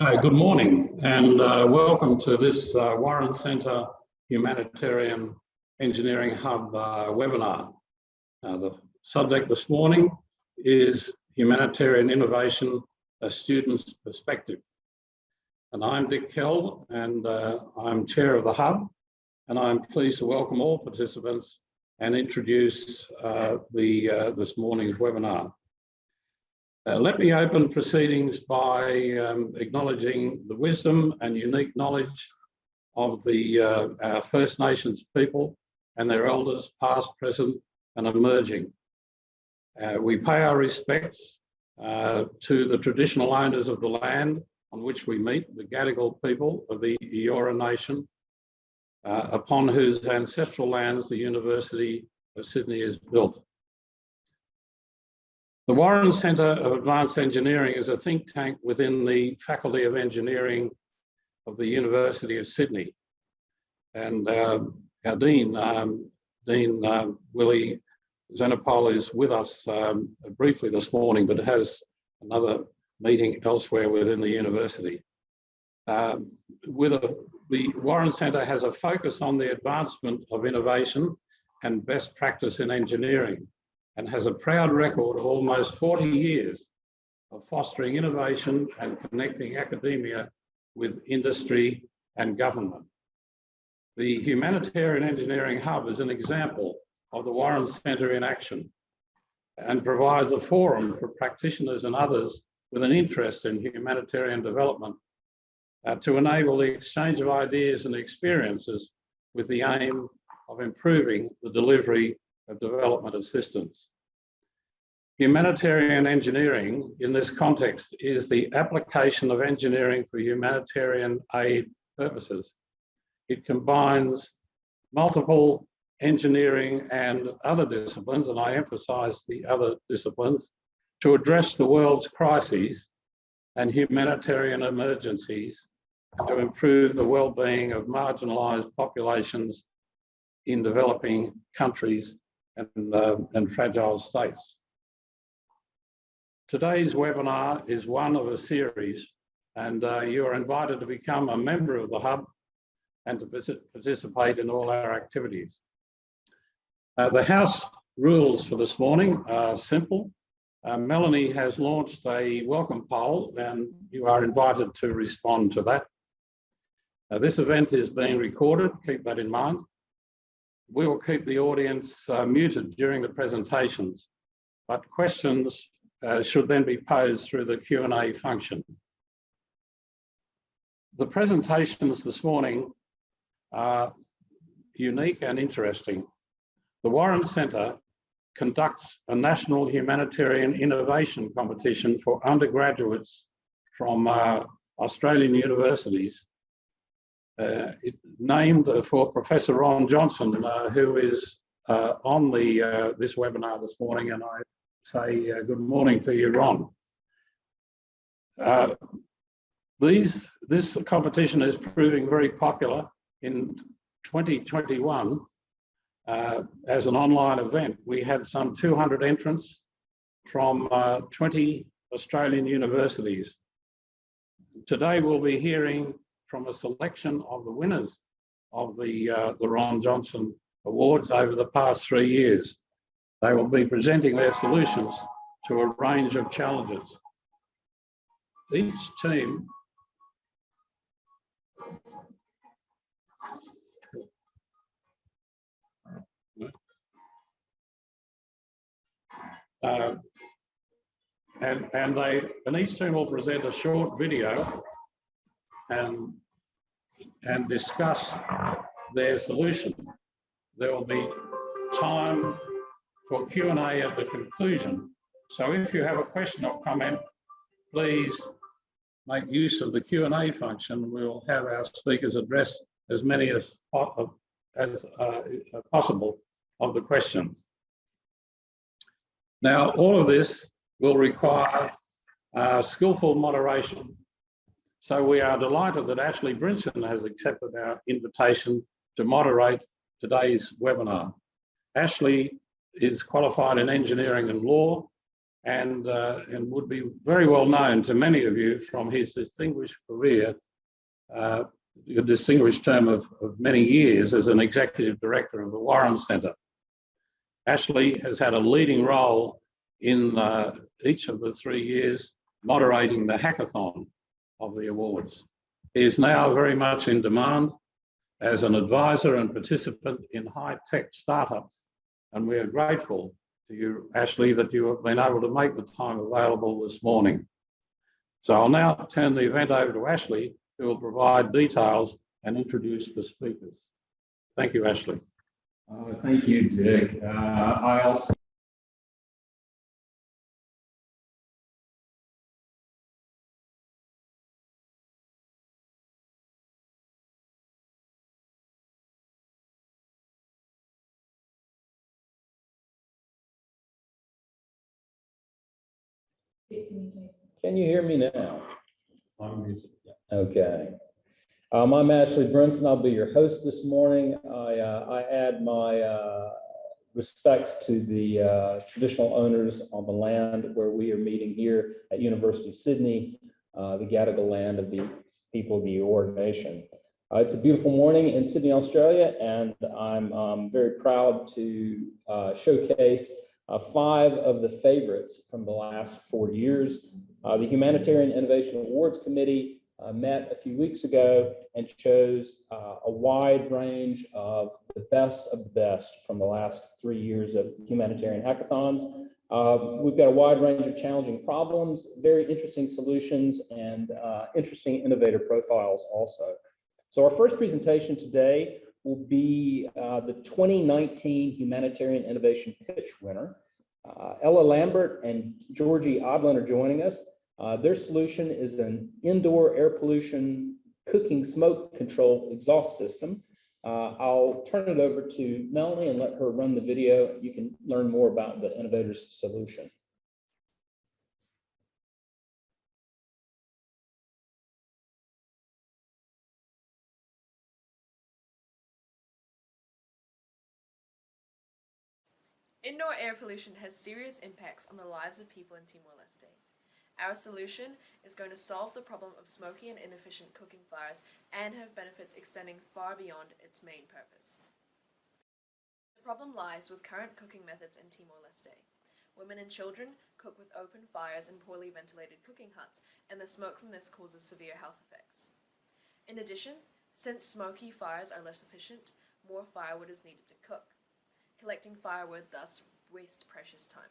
Good morning and welcome to this Warren Centre Humanitarian Engineering Hub webinar. The subject this morning is Humanitarian Innovation, a Student's Perspective. And I'm Dick Kell and I'm Chair of the Hub, and I'm pleased to welcome all participants and introduce this morning's webinar. Let me open proceedings by acknowledging the wisdom and unique knowledge of our First Nations people and their elders, past, present, and emerging. We pay our respects to the traditional owners of the land on which we meet, the Gadigal people of the Eora Nation, upon whose ancestral lands the University of Sydney is built. The Warren Centre of Advanced Engineering is a think tank within the Faculty of Engineering of the University of Sydney. And our Dean, Willie Zanopol, is with us briefly this morning, but has another meeting elsewhere within the university. The Warren Centre has a focus on the advancement of innovation and best practice in engineering, and has a proud record of almost 40 years of fostering innovation and connecting academia with industry and government. The Humanitarian Engineering Hub is an example of the Warren Centre in action and provides a forum for practitioners and others with an interest in humanitarian development to enable the exchange of ideas and experiences with the aim of improving the delivery of development assistance. Humanitarian engineering in this context is the application of engineering for humanitarian aid purposes. It combines multiple engineering and other disciplines, and I emphasize the other disciplines, to address the world's crises and humanitarian emergencies, to improve the well-being of marginalised populations in developing countries and fragile states. Today's webinar is one of a series, and you are invited to become a member of the Hub and to participate in all our activities. The House rules for this morning are simple. Melanie has launched a welcome poll, and you are invited to respond to that. This event is being recorded, keep that in mind. We will keep the audience muted during the presentations, but questions should then be posed through the Q&A function. The presentations this morning are unique and interesting. The Warren Centre conducts a national humanitarian innovation competition for undergraduates from Australian universities. Named for Professor Ron Johnston, who is on this webinar this morning, and I say good morning to you, Ron. This competition is proving very popular. In 2021, as an online event, we had some 200 entrants from 20 Australian universities. Today we'll be hearing from a selection of the winners of the Ron Johnston Awards over the past 3 years. They will be presenting their solutions to a range of challenges. Each team and each team will present a short video and discuss their solution. There will be time for Q&A at the conclusion. So if you have a question or comment, please make use of the Q&A function. We'll have our speakers address as many as possible of the questions. Now, all of this will require skillful moderation. So we are delighted that Ashley Brinson has accepted our invitation to moderate today's webinar. Ashley is qualified in engineering and law and would be very well known to many of you from his distinguished career, a distinguished term of many years as an executive director of the Warren Centre. Ashley has had a leading role in each of the 3 years moderating the hackathon of the awards. He is now very much in demand as an advisor and participant in high-tech startups, and we are grateful to you, Ashley, that you have been able to make the time available this morning. So I'll now turn the event over to Ashley, who will provide details and introduce the speakers. Thank you, Ashley. Thank you, Dick. I also Can you hear me now? Okay. I'm Ashley Brinson. I'll be your host this morning. I add my respects to the traditional owners on the land where we are meeting here at University of Sydney, the Gadigal land of the people of the Eora Nation. It's a beautiful morning in Sydney, Australia, and I'm very proud to showcase 5 of the favorites from the last 4 years. The Humanitarian Innovation Awards Committee met a few weeks ago and chose a wide range of the best from the last 3 years of humanitarian hackathons. We've got a wide range of challenging problems, very interesting solutions, and interesting innovator profiles also. So our first presentation today will be the 2019 Humanitarian Innovation Pitch winner. Ella Lambert and Georgie Odlin are joining us. Their solution is an indoor air pollution cooking smoke control exhaust system. I'll turn it over to Melanie and let her run the video. You can learn more about the innovator's solution. Indoor air pollution has serious impacts on the lives of people in Timor-Leste. Our solution is going to solve the problem of smoky and inefficient cooking fires and have benefits extending far beyond its main purpose. The problem lies with current cooking methods in Timor-Leste. Women and children cook with open fires in poorly ventilated cooking huts, and the smoke from this causes severe health effects. In addition, since smoky fires are less efficient, more firewood is needed to cook. Collecting firewood thus wastes precious time.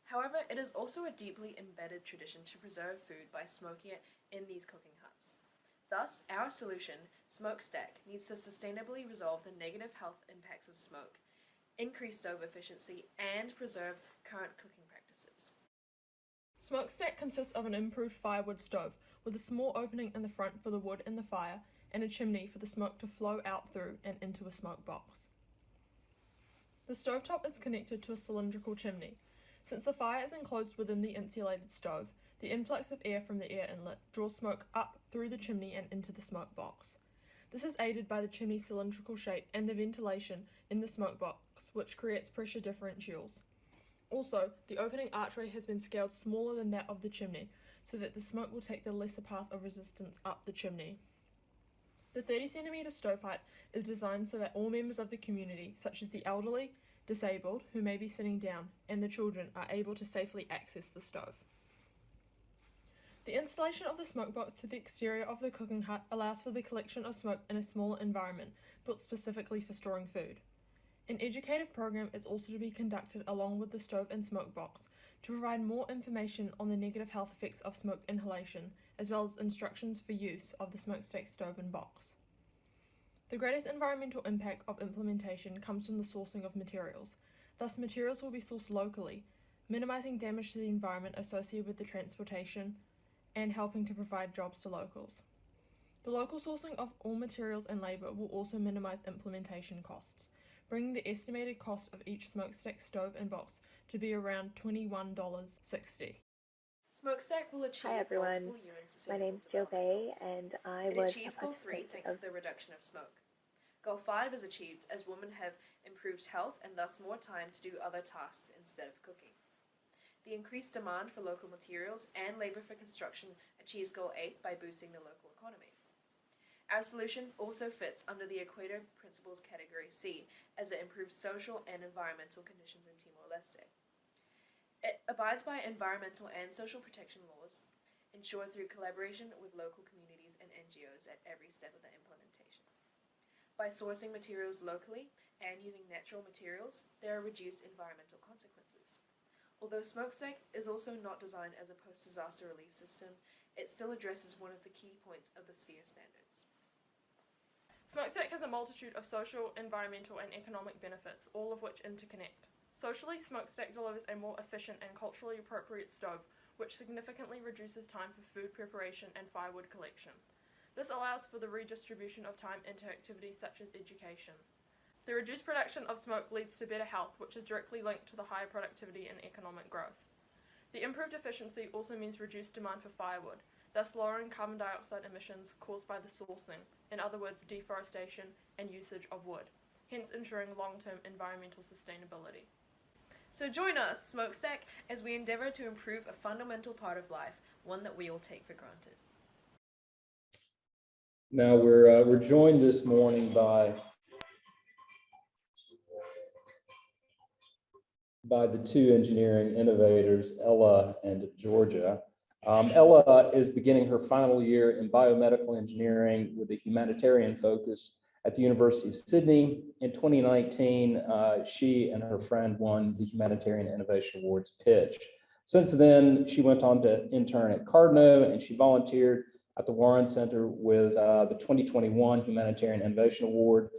However, it is also a deeply embedded tradition to preserve food by smoking it in these cooking huts. Thus, our solution, Smokestack, needs to sustainably resolve the negative health impacts of smoke, increase stove efficiency, and preserve current cooking practices. Smokestack consists of an improved firewood stove with a small opening in the front for the wood in the fire and a chimney for the smoke to flow out through and into a smoke box. The stovetop is connected to a cylindrical chimney. Since the fire is enclosed within the insulated stove, the influx of air from the air inlet draws smoke up through the chimney and into the smoke box. This is aided by the chimney's cylindrical shape and the ventilation in the smoke box, which creates pressure differentials. Also, the opening archway has been scaled smaller than that of the chimney, so that the smoke will take the lesser path of resistance up the chimney. The 30cm stove height is designed so that all members of the community, such as the elderly, disabled, who may be sitting down, and the children, are able to safely access the stove. The installation of the smoke box to the exterior of the cooking hut allows for the collection of smoke in a smaller environment, built specifically for storing food. An educative program is also to be conducted along with the stove and smoke box to provide more information on the negative health effects of smoke inhalation, as well as instructions for use of the smokestack stove and box. The greatest environmental impact of implementation comes from the sourcing of materials. Thus, materials will be sourced locally, minimizing damage to the environment associated with the transportation and helping to provide jobs to locals. The local sourcing of all materials and labor will also minimize implementation costs, bringing the estimated cost of each smokestack stove and box to be around $21.60. Smokestack will achieve Hi everyone, my name's Jo Bay and I It was achieves Goal 3 thanks of to the reduction of smoke. Goal 5 is achieved as women have improved health and thus more time to do other tasks instead of cooking. The increased demand for local materials and labour for construction achieves Goal 8 by boosting the local economy. Our solution also fits under the Equator Principles Category C, as it improves social and environmental conditions in Timor-Leste. It abides by environmental and social protection laws, ensured through collaboration with local communities and NGOs at every step of the implementation. By sourcing materials locally and using natural materials, there are reduced environmental consequences. Although Smokestack is also not designed as a post-disaster relief system, it still addresses one of the key points of the sphere standards. Smokestack has a multitude of social, environmental, and economic benefits, all of which interconnect. Socially, Smokestack delivers a more efficient and culturally appropriate stove, which significantly reduces time for food preparation and firewood collection. This allows for the redistribution of time into activities such as education. The reduced production of smoke leads to better health, which is directly linked to the higher productivity and economic growth. The improved efficiency also means reduced demand for firewood, thus lowering carbon dioxide emissions caused by the sourcing, in other words, deforestation and usage of wood, hence ensuring long-term environmental sustainability. So join us, Smokestack, as we endeavour to improve a fundamental part of life, one that we all take for granted. Now we're joined this morning by the two engineering innovators, Ella and Georgia. Ella is beginning her final year in biomedical engineering with a humanitarian focus at the University of Sydney. In 2019, she and her friend won the Humanitarian Innovation Awards pitch. Since then, she went on to intern at Cardno, and she volunteered at the Warren Center with the 2021 Humanitarian Innovation Award,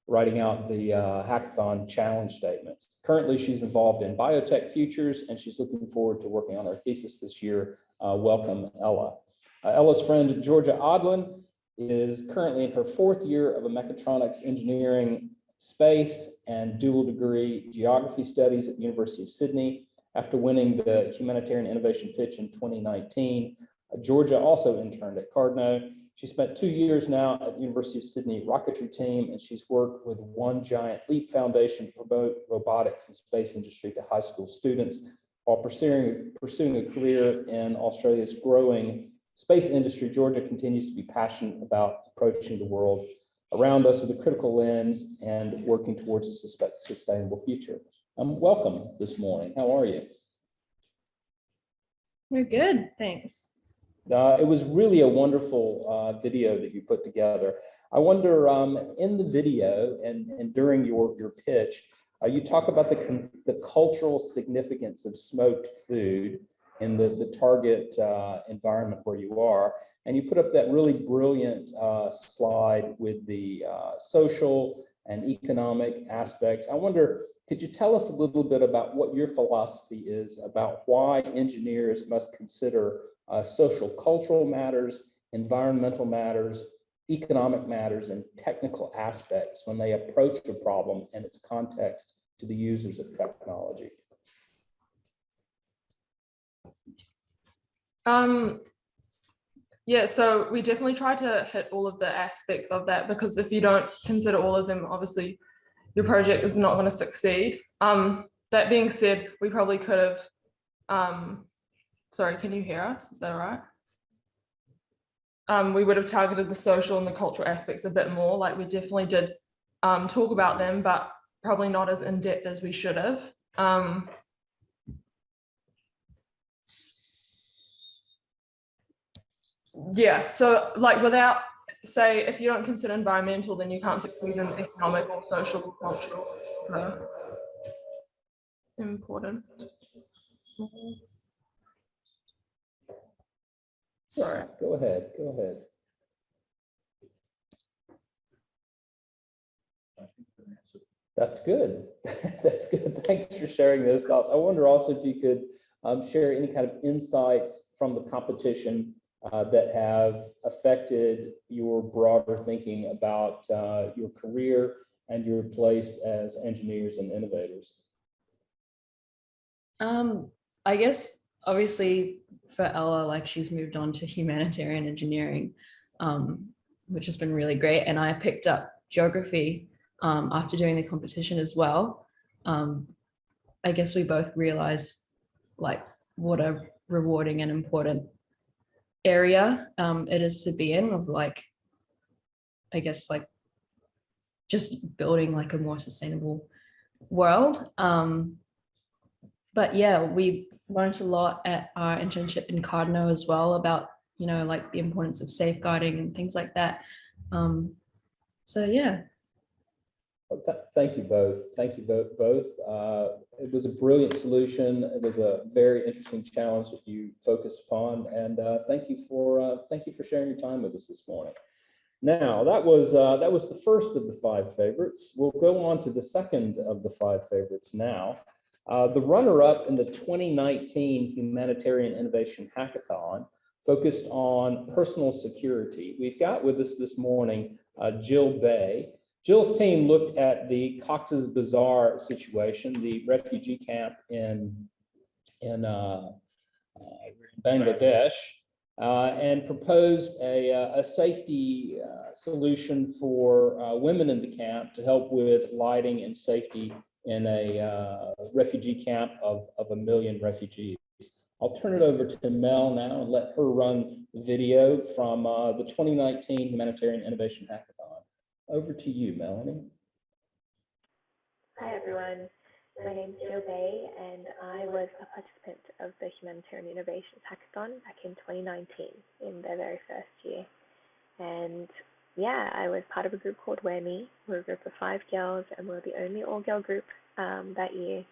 writing out the hackathon challenge statements. Currently, she's involved in biotech futures, and she's looking forward to working on her thesis this year. Welcome, Ella. Ella's friend, Georgia Odlin, is currently in her fourth year of a mechatronics engineering space and dual degree geography studies at the University of Sydney. After winning the Humanitarian Innovation Pitch in 2019, Georgia also interned at Cardno. She spent 2 years now at the University of Sydney rocketry team, and she's worked with One Giant Leap Foundation to promote robotics and space industry to high school students while pursuing a career in Australia's growing space industry. Georgia continues to be passionate about approaching the world around us with a critical lens and working towards a sustainable future. Welcome this morning. How are you? We're good, thanks. It was really a wonderful video that you put together. I wonder, in the video and during your pitch, you talk about the cultural significance of smoked food in the target environment where you are. And you put up that really brilliant slide with the social and economic aspects. I wonder, could you tell us a little bit about what your philosophy is about why engineers must consider social cultural matters, environmental matters, economic matters, and technical aspects when they approach a problem and its context to the users of technology? Yeah, so we definitely try to hit all of the aspects of that, because if you don't consider all of them, obviously your project is not going to succeed. That being said, we probably could have, sorry, can you hear us? Is that all right? We would have targeted the social and the cultural aspects a bit more. Like, we definitely did talk about them, but probably not as in depth as we should have. Yeah, so like, without, say, if you don't consider environmental, then you can't succeed in economic or social or cultural. So important. Sorry, go ahead. That's good. That's good. Thanks for sharing those thoughts. I wonder also if you could share any kind of insights from the competition that have affected your broader thinking about your career and your place as engineers and innovators. I guess obviously for Ella, like, she's moved on to humanitarian engineering, which has been really great. And I picked up geography after doing the competition as well. I guess we both realized like what a rewarding and important area it is to be in, of like, I guess, like just building like a more sustainable world. But yeah, we learned a lot at our internship in Cardno as well about, you know, like the importance of safeguarding and things like that. So yeah. Well, thank you both. Thank you both. It was a brilliant solution. It was a very interesting challenge that you focused upon, and thank you for sharing your time with us this morning. Now, that was the first of the 5 favorites. We'll go on to the second of the 5 favorites now. The runner-up in the 2019 Humanitarian Innovation Hackathon focused on personal security. We've got with us this morning Jill Bay. Jill's team looked at the Cox's Bazaar situation, the refugee camp in Bangladesh, and proposed a safety solution for women in the camp to help with lighting and safety in a refugee camp of 1 million refugees. I'll turn it over to Mel now and let her run the video from the 2019 Humanitarian Innovation Hackathon. Over to you, Melanie. Hi, everyone. My name is Jill Bay, and I was a participant of the Humanitarian Innovations Hackathon back in 2019, in their very first year. And yeah, I was part of a group called WellBeing. We're a group of 5 girls, and we're the only all-girl group that year.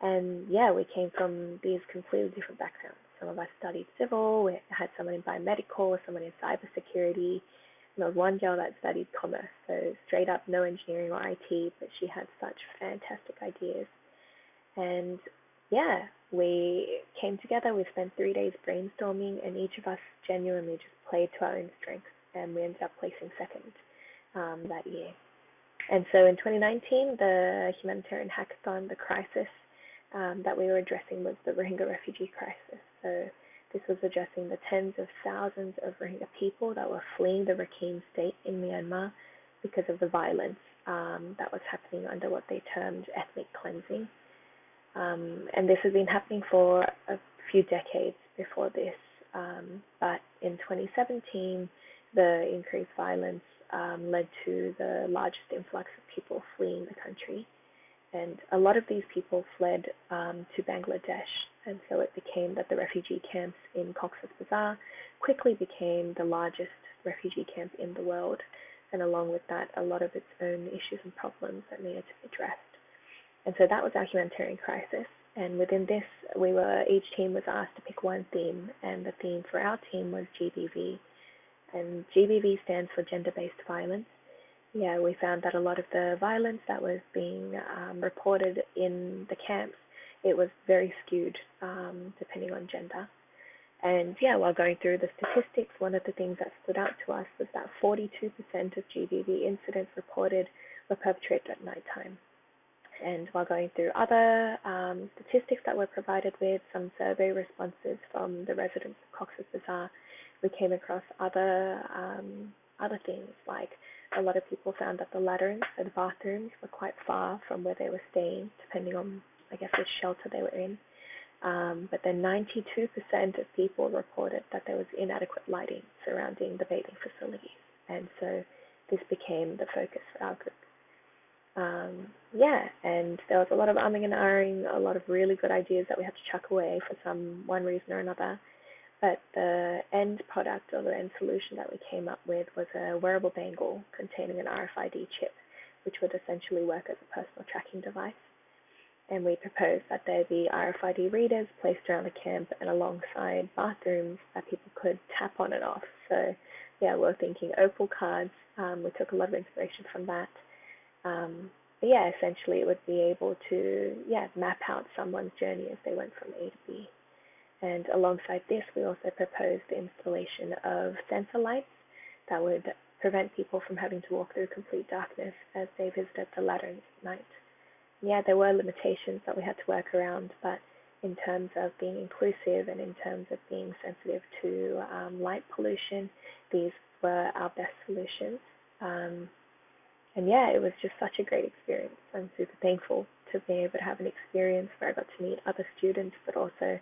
And yeah, we came from these completely different backgrounds. Some of us studied civil, we had someone in biomedical, someone in cybersecurity, and there was one girl that studied commerce, so straight up no engineering or IT, but she had such fantastic ideas. And yeah, we came together, we spent 3 days brainstorming, and each of us genuinely just played to our own strengths, and we ended up placing second that year. And so in 2019, the Humanitarian Hackathon, the crisis that we were addressing was the Rohingya refugee crisis. So this was addressing the tens of thousands of Rohingya people that were fleeing the Rakhine state in Myanmar because of the violence that was happening under what they termed ethnic cleansing. And this has been happening for a few decades before this. But in 2017, the increased violence led to the largest influx of people fleeing the country. And a lot of these people fled to Bangladesh. And so it became that the refugee camps in Cox's Bazaar quickly became the largest refugee camp in the world. And along with that, a lot of its own issues and problems that needed to be addressed. And so that was our humanitarian crisis. And within this, each team was asked to pick one theme. And the theme for our team was GBV. And GBV stands for gender-based violence. Yeah, we found that a lot of the violence that was being reported in the camps, it was very skewed depending on gender. And yeah, while going through the statistics, one of the things that stood out to us was that 42% of GBV incidents reported were perpetrated at nighttime. And while going through other statistics that were provided with, some survey responses from the residents of Cox's Bazaar, we came across other things, like a lot of people found that the latrines, so the bathrooms, were quite far from where they were staying, depending on, I guess, which shelter they were in. But then 92% of people reported that there was inadequate lighting surrounding the bathing facilities. And so this became the focus for our group. Yeah, and there was a lot of umming and ahhing, a lot of really good ideas that we had to chuck away for one reason or another. But the end product, or the end solution that we came up with, was a wearable bangle containing an RFID chip, which would essentially work as a personal tracking device. And we proposed that there be RFID readers placed around the camp and alongside bathrooms that people could tap on and off. So yeah, we're thinking opal cards. We took a lot of inspiration from that. But yeah, essentially it would be able to map out someone's journey as they went from A to B. And alongside this, we also proposed the installation of sensor lights that would prevent people from having to walk through complete darkness as they visited the latrines at night. Yeah, there were limitations that we had to work around, but in terms of being inclusive and in terms of being sensitive to light pollution, these were our best solutions. And yeah, it was just such a great experience. I'm super thankful of being able to have an experience where I got to meet other students, but also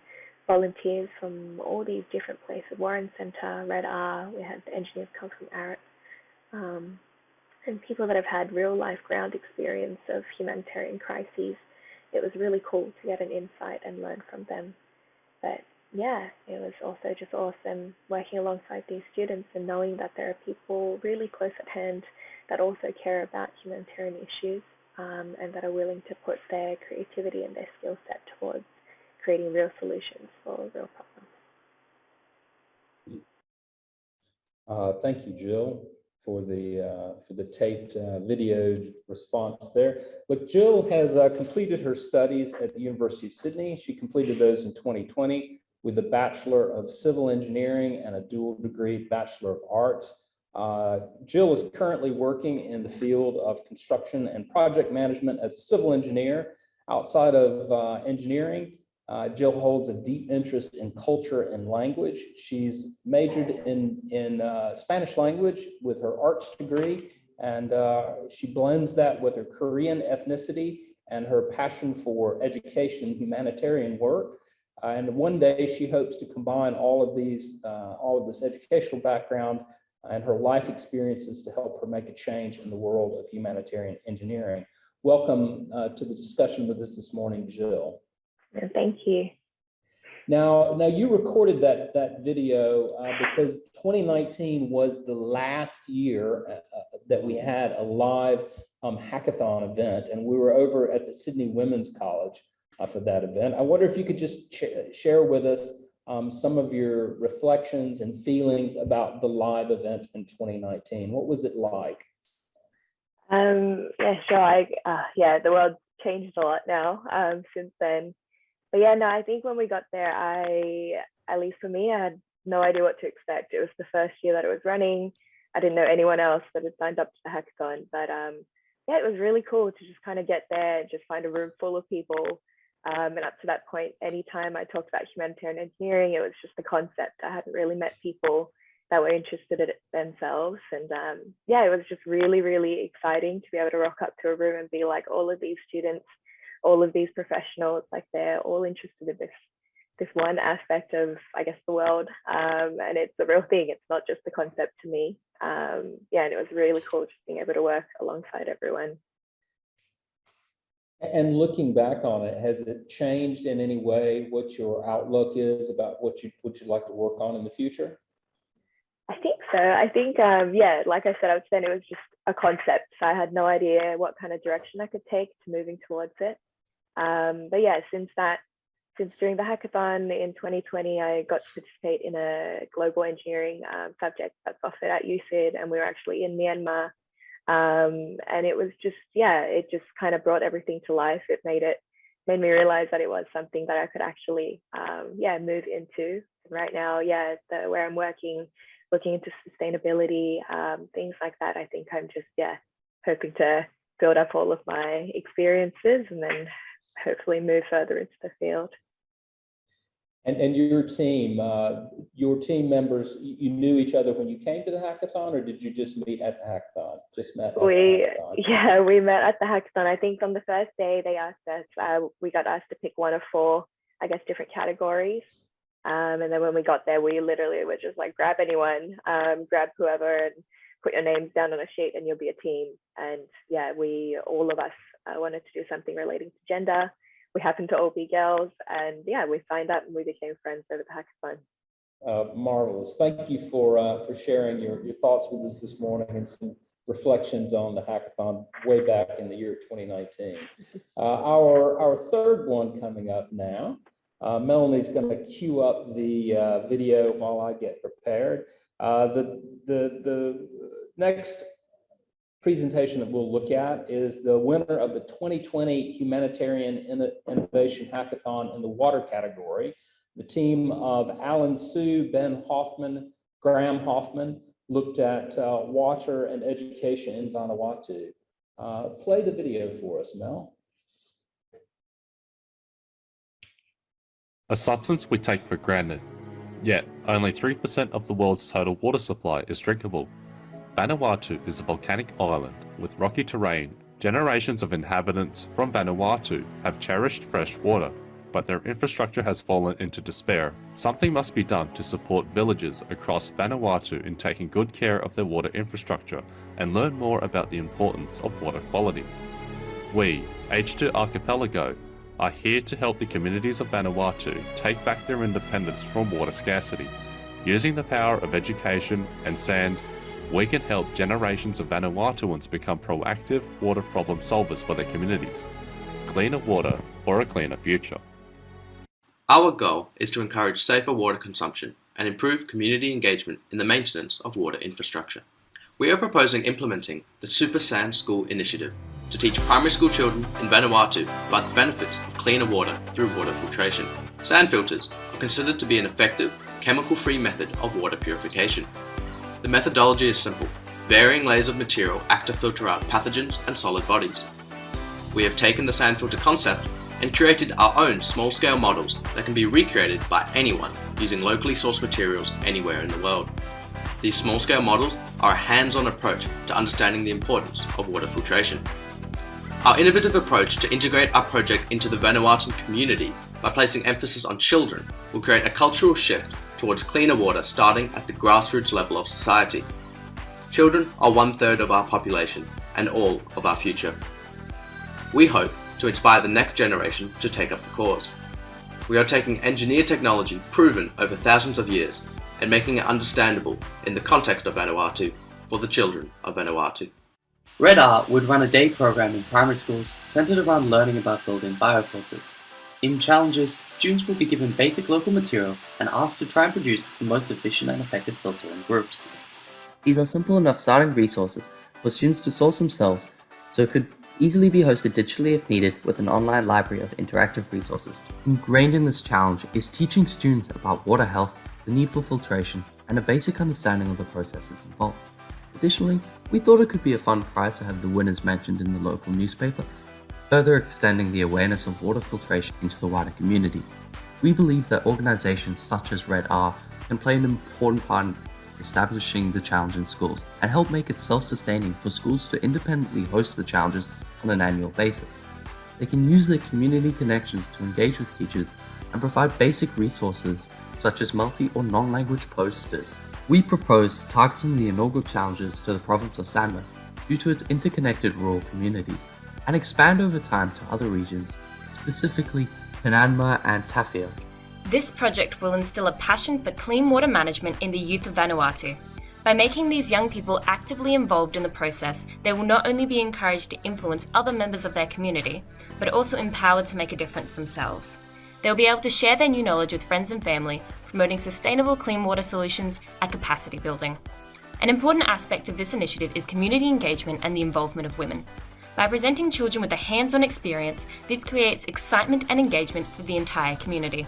volunteers from all these different places. Warren Centre, Red R, we had the engineers come from ARIT, and people that have had real life ground experience of humanitarian crises. It was really cool to get an insight and learn from them. But yeah, it was also just awesome working alongside these students and knowing that there are people really close at hand that also care about humanitarian issues, and that are willing to put their creativity and their skill set towards creating real solutions for real problems. Thank you, Jill, for the taped videoed response there. Look, Jill has completed her studies at the University of Sydney. She completed those in 2020 with a Bachelor of Civil Engineering and a dual degree Bachelor of Arts. Jill is currently working in the field of construction and project management as a civil engineer. Outside of engineering, Jill holds a deep interest in culture and language. She's majored in Spanish language with her arts degree, and she blends that with her Korean ethnicity and her passion for education and humanitarian work. And one day she hopes to combine all of this educational background and her life experiences to help her make a change in the world of humanitarian engineering. Welcome to the discussion with us this morning, Jill. Thank you. Now you recorded that video because 2019 was the last year that we had a live hackathon event, and we were over at the Sydney Women's College for that event. I wonder if you could just share with us some of your reflections and feelings about the live event in 2019. What was it like? Yeah, sure. The world changed a lot now since then. But yeah, no, I think when we got there, at least for me, I had no idea what to expect. It was the first year that it was running. I didn't know anyone else that had signed up to the hackathon, but yeah, it was really cool to just kind of get there, just find a room full of people. And up to that point, anytime I talked about humanitarian engineering, it was just a concept. I hadn't really met people that were interested in it themselves. And yeah, it was just really, really exciting to be able to rock up to a room and be like, all of these students, all of these professionals, like they're all interested in this one aspect of, I guess, the world. And it's a real thing. It's not just a concept to me. Yeah, and it was really cool just being able to work alongside everyone. And looking back on it, has it changed in any way what your outlook is about what you'd like to work on in the future? I think so. I think, yeah, like I said, I was saying it was just a concept. So I had no idea what kind of direction I could take to moving towards it. But yeah, since during the hackathon in 2020, I got to participate in a global engineering subject that's offered at USyd, and we were actually in Myanmar. And it was just, yeah, it just kind of brought everything to life. It made me realize that it was something that I could actually, yeah, move into. Right now, yeah, where I'm working, looking into sustainability, things like that. I think I'm just, yeah, hoping to build up all of my experiences and then hopefully move further into the field. And your team members, you knew each other when you came to the hackathon, or did you just meet at the hackathon? Yeah, we met at the hackathon. I think on the first day they asked us, we got asked to pick one of 4, I guess, different categories. And then when we got there, we literally were just like, grab anyone, grab whoever, and put your names down on a sheet, and you'll be a team. And yeah, all of us wanted to do something relating to gender. We happened to all be girls, and yeah, we signed up and we became friends over the hackathon. Marvelous. Thank you for sharing your thoughts with us this morning and some reflections on the hackathon way back in the year 2019. Our third one coming up now. Melanie's going to queue up the video while I get prepared. The next presentation that we'll look at is the winner of the 2020 Humanitarian Innovation Hackathon in the water category. The team of Alan Sue, Ben Hoffman, Graham Hoffman looked at water and education in Vanuatu. Play the video for us, Mel. A substance we take for granted, yet only 3% of the world's total water supply is drinkable. Vanuatu is a volcanic island with rocky terrain, Generations of inhabitants from Vanuatu have cherished fresh water, but their infrastructure has fallen into despair. Something must be done to support villages across Vanuatu in taking good care of their water infrastructure and learn more about the importance of water quality. We, H2 Archipelago, are here to help the communities of Vanuatu take back their independence from water scarcity. Using the power of education and sand, we can help generations of Vanuatuans become proactive water problem solvers for their communities. Cleaner water for a cleaner future. Our goal is to encourage safer water consumption and improve community engagement in the maintenance of water infrastructure. We are proposing implementing the Super Sand School Initiative to teach primary school children in Vanuatu about the benefits of cleaner water through water filtration. Sand filters are considered to be an effective, chemical-free method of water purification. The methodology is simple. Varying layers of material act to filter out pathogens and solid bodies. We have taken the sand filter concept and created our own small-scale models that can be recreated by anyone using locally sourced materials anywhere in the world. These small-scale models are a hands-on approach to understanding the importance of water filtration. Our innovative approach to integrate our project into the Vanuatuan community by placing emphasis on children will create a cultural shift towards cleaner water starting at the grassroots level of society. Children are 1/3 of our population and all of our future. We hope to inspire the next generation to take up the cause. We are taking engineered technology proven over thousands of years and making it understandable in the context of Vanuatu for the children of Vanuatu. Red Art would run a day program in primary schools centered around learning about building biofilters. In challenges, students will be given basic local materials and asked to try and produce the most efficient and effective filter in groups. These are simple enough starting resources for students to source themselves, so it could easily be hosted digitally if needed with an online library of interactive resources. Ingrained in this challenge is teaching students about water health, the need for filtration, and a basic understanding of the processes involved. Additionally, we thought it could be a fun prize to have the winners mentioned in the local newspaper, further extending the awareness of water filtration into the wider community. We believe that organizations such as Red R can play an important part in establishing the challenge in schools and help make it self-sustaining for schools to independently host the challenges on an annual basis. They can use their community connections to engage with teachers and provide basic resources such as multi or non-language posters. We propose targeting the inaugural challenges to the province of Sanma due to its interconnected rural communities and expand over time to other regions, specifically Penanma and Tafia. This project will instill a passion for clean water management in the youth of Vanuatu. By making these young people actively involved in the process, they will not only be encouraged to influence other members of their community, but also empowered to make a difference themselves. They'll be able to share their new knowledge with friends and family, promoting sustainable clean water solutions and capacity building. An important aspect of this initiative is community engagement and the involvement of women. By presenting children with a hands-on experience, this creates excitement and engagement for the entire community.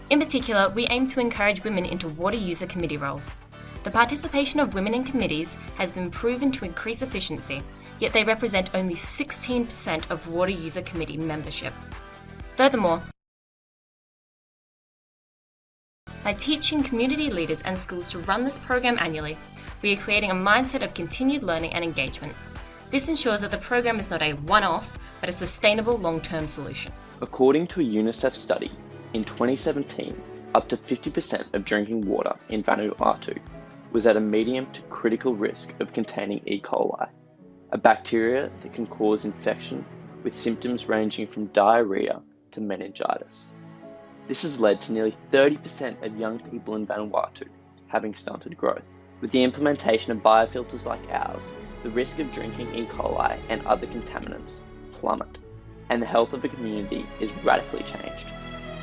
In particular, we aim to encourage women into water user committee roles. The participation of women in committees has been proven to increase efficiency, yet they represent only 16% of water user committee membership. Furthermore, by teaching community leaders and schools to run this program annually, we are creating a mindset of continued learning and engagement. This ensures that the program is not a one-off, but a sustainable long-term solution. According to a UNICEF study, in 2017, up to 50% of drinking water in Vanuatu was at a medium to critical risk of containing E. coli, a bacteria that can cause infection with symptoms ranging from diarrhea to meningitis. This has led to nearly 30% of young people in Vanuatu having stunted growth. With the implementation of biofilters like ours, the risk of drinking E. coli and other contaminants plummet, and the health of the community is radically changed.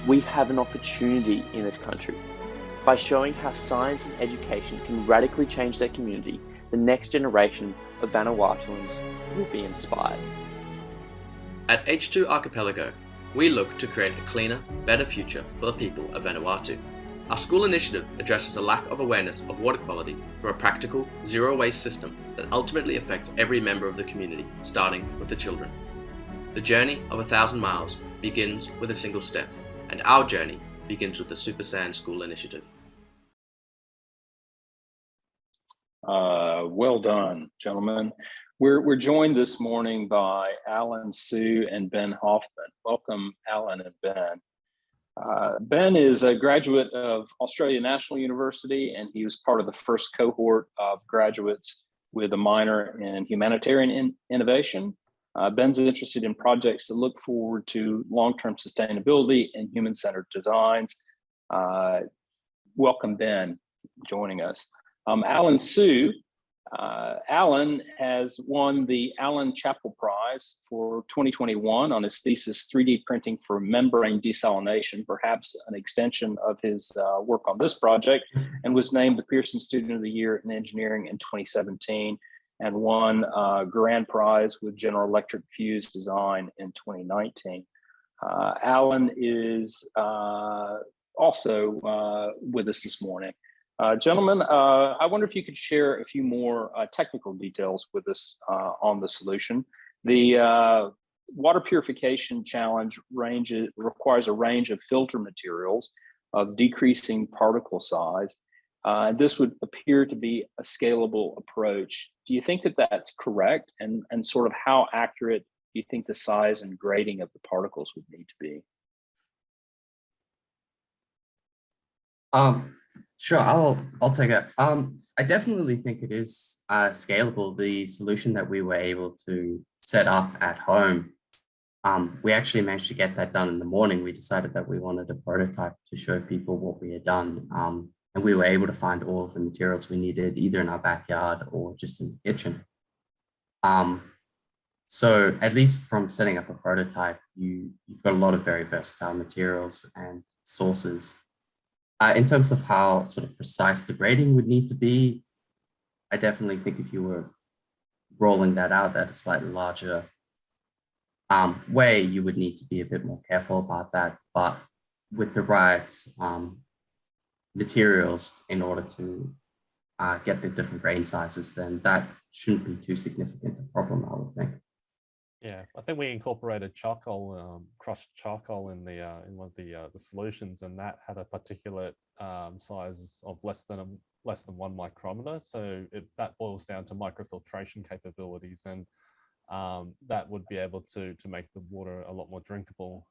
We have an opportunity in this country. By showing how science and education can radically change their community, the next generation of Vanuatuans will be inspired. At H2 Archipelago, we look to create a cleaner, better future for the people of Vanuatu. Our school initiative addresses a lack of awareness of water quality through a practical, zero-waste system that ultimately affects every member of the community, starting with the children. The journey of 1,000 miles begins with a single step, and our journey begins with the Super Sand School Initiative. Well done, gentlemen. We're joined this morning by Alan Sue and Ben Hoffman. Welcome, Alan and Ben. Ben is a graduate of Australia National University, and he was part of the first cohort of graduates with a minor in humanitarian innovation. Ben's interested in projects that look forward to long-term sustainability and human-centered designs. Welcome, Ben, joining us. Alan Sue. Alan has won the Alan Chappell Prize for 2021 on his thesis, 3D printing for membrane desalination, perhaps an extension of his work on this project, and was named the Pearson Student of the Year in Engineering in 2017, and won a grand prize with General Electric Fuse Design in 2019. Alan is also with us this morning. Gentlemen, I wonder if you could share a few more technical details with us on the solution. The water purification challenge requires a range of filter materials of decreasing particle size. This would appear to be a scalable approach. Do you think that that's correct? And sort of how accurate do you think the size and grading of the particles would need to be? Sure, I'll take it. I definitely think it is scalable. The solution that we were able to set up at home, we actually managed to get that done in the morning. We decided that we wanted a prototype to show people what we had done. And we were able to find all of the materials we needed either in our backyard or just in the kitchen. So at least from setting up a prototype, you've got a lot of very versatile materials and sources. In terms of how sort of precise the grading would need to be, I definitely think if you were rolling that out at a slightly larger way, you would need to be a bit more careful about that. But with the right materials in order to get the different grain sizes, then that shouldn't be too significant a problem, I would think. Yeah, I think we incorporated charcoal, crushed charcoal in one of the solutions, and that had a particulate size of less than 1 micrometer. So that boils down to microfiltration capabilities, and that would be able to make the water a lot more drinkable,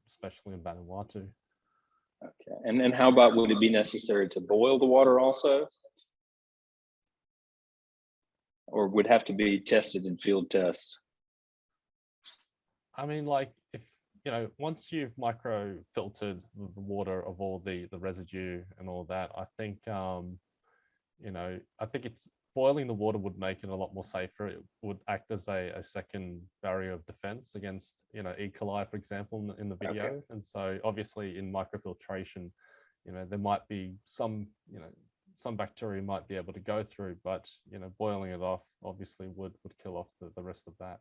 especially in Vanuatu. Okay, and how about, would it be necessary to boil the water also? Or would have to be tested in field tests? I mean, like, if you know, once you've micro filtered the water of all the residue and all that, I think you know, I think it's boiling the water would make it a lot more safer. It would act as a second barrier of defense against, you know, E. coli, for example, in the video. Okay. And so obviously in microfiltration, you know, there might be some, you know, some bacteria might be able to go through, but, you know, boiling it off obviously would kill off the rest of that.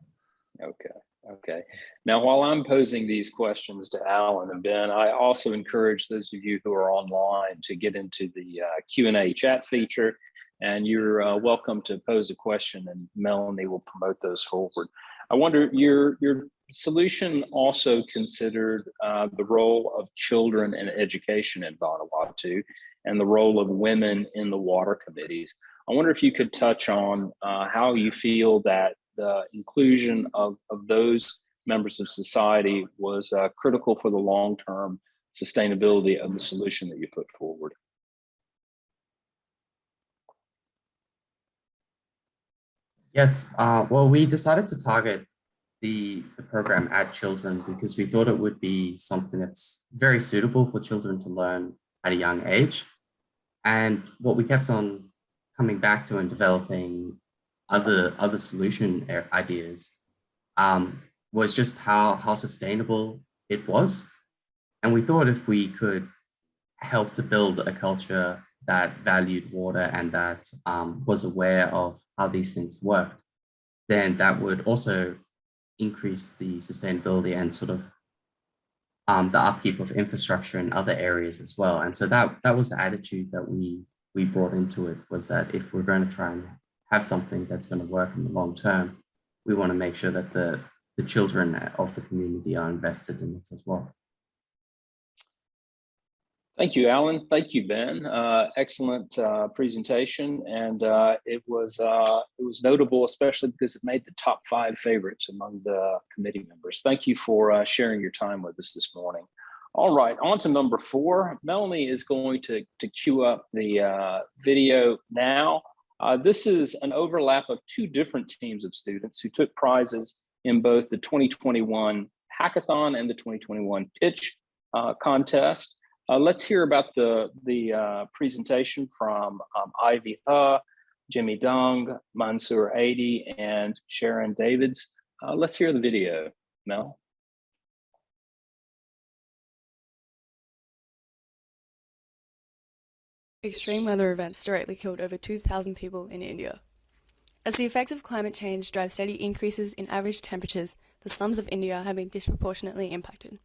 Okay. Now, while I'm posing these questions to Alan and Ben, I also encourage those of you who are online to get into the Q&A chat feature, and you're welcome to pose a question, and Melanie will promote those forward. I wonder, your solution also considered the role of children in education in Vanuatu and the role of women in the water committees. I wonder if you could touch on how you feel that the inclusion of those members of society was critical for the long-term sustainability of the solution that you put forward. Yes, well, we decided to target the program at children because we thought it would be something that's very suitable for children to learn at a young age. And what we kept on coming back to and developing other solution ideas was just how sustainable it was. And we thought if we could help to build a culture that valued water and that was aware of how these things worked, then that would also increase the sustainability and sort of the upkeep of infrastructure in other areas as well. And so that was the attitude that we brought into it, was that if we're going to try and have something that's going to work in the long term, we want to make sure that the children of the community are invested in it as well. Thank you, Alan. Thank you, Ben. Excellent presentation, and it was notable, especially because it made the top 5 favorites among the committee members. Thank you for sharing your time with us this morning. All right, on to number 4. Melanie is going to cue up the video now. This is an overlap of 2 different teams of students who took prizes in both the 2021 hackathon and the 2021 pitch contest. Let's hear about the presentation from Ivy Ha, Jimmy Dong, Mansoor Adi, and Sharon Davids. Let's hear the video, Mel. Extreme weather events directly killed over 2,000 people in India. As the effects of climate change drive steady increases in average temperatures, the slums of India have been disproportionately impacted.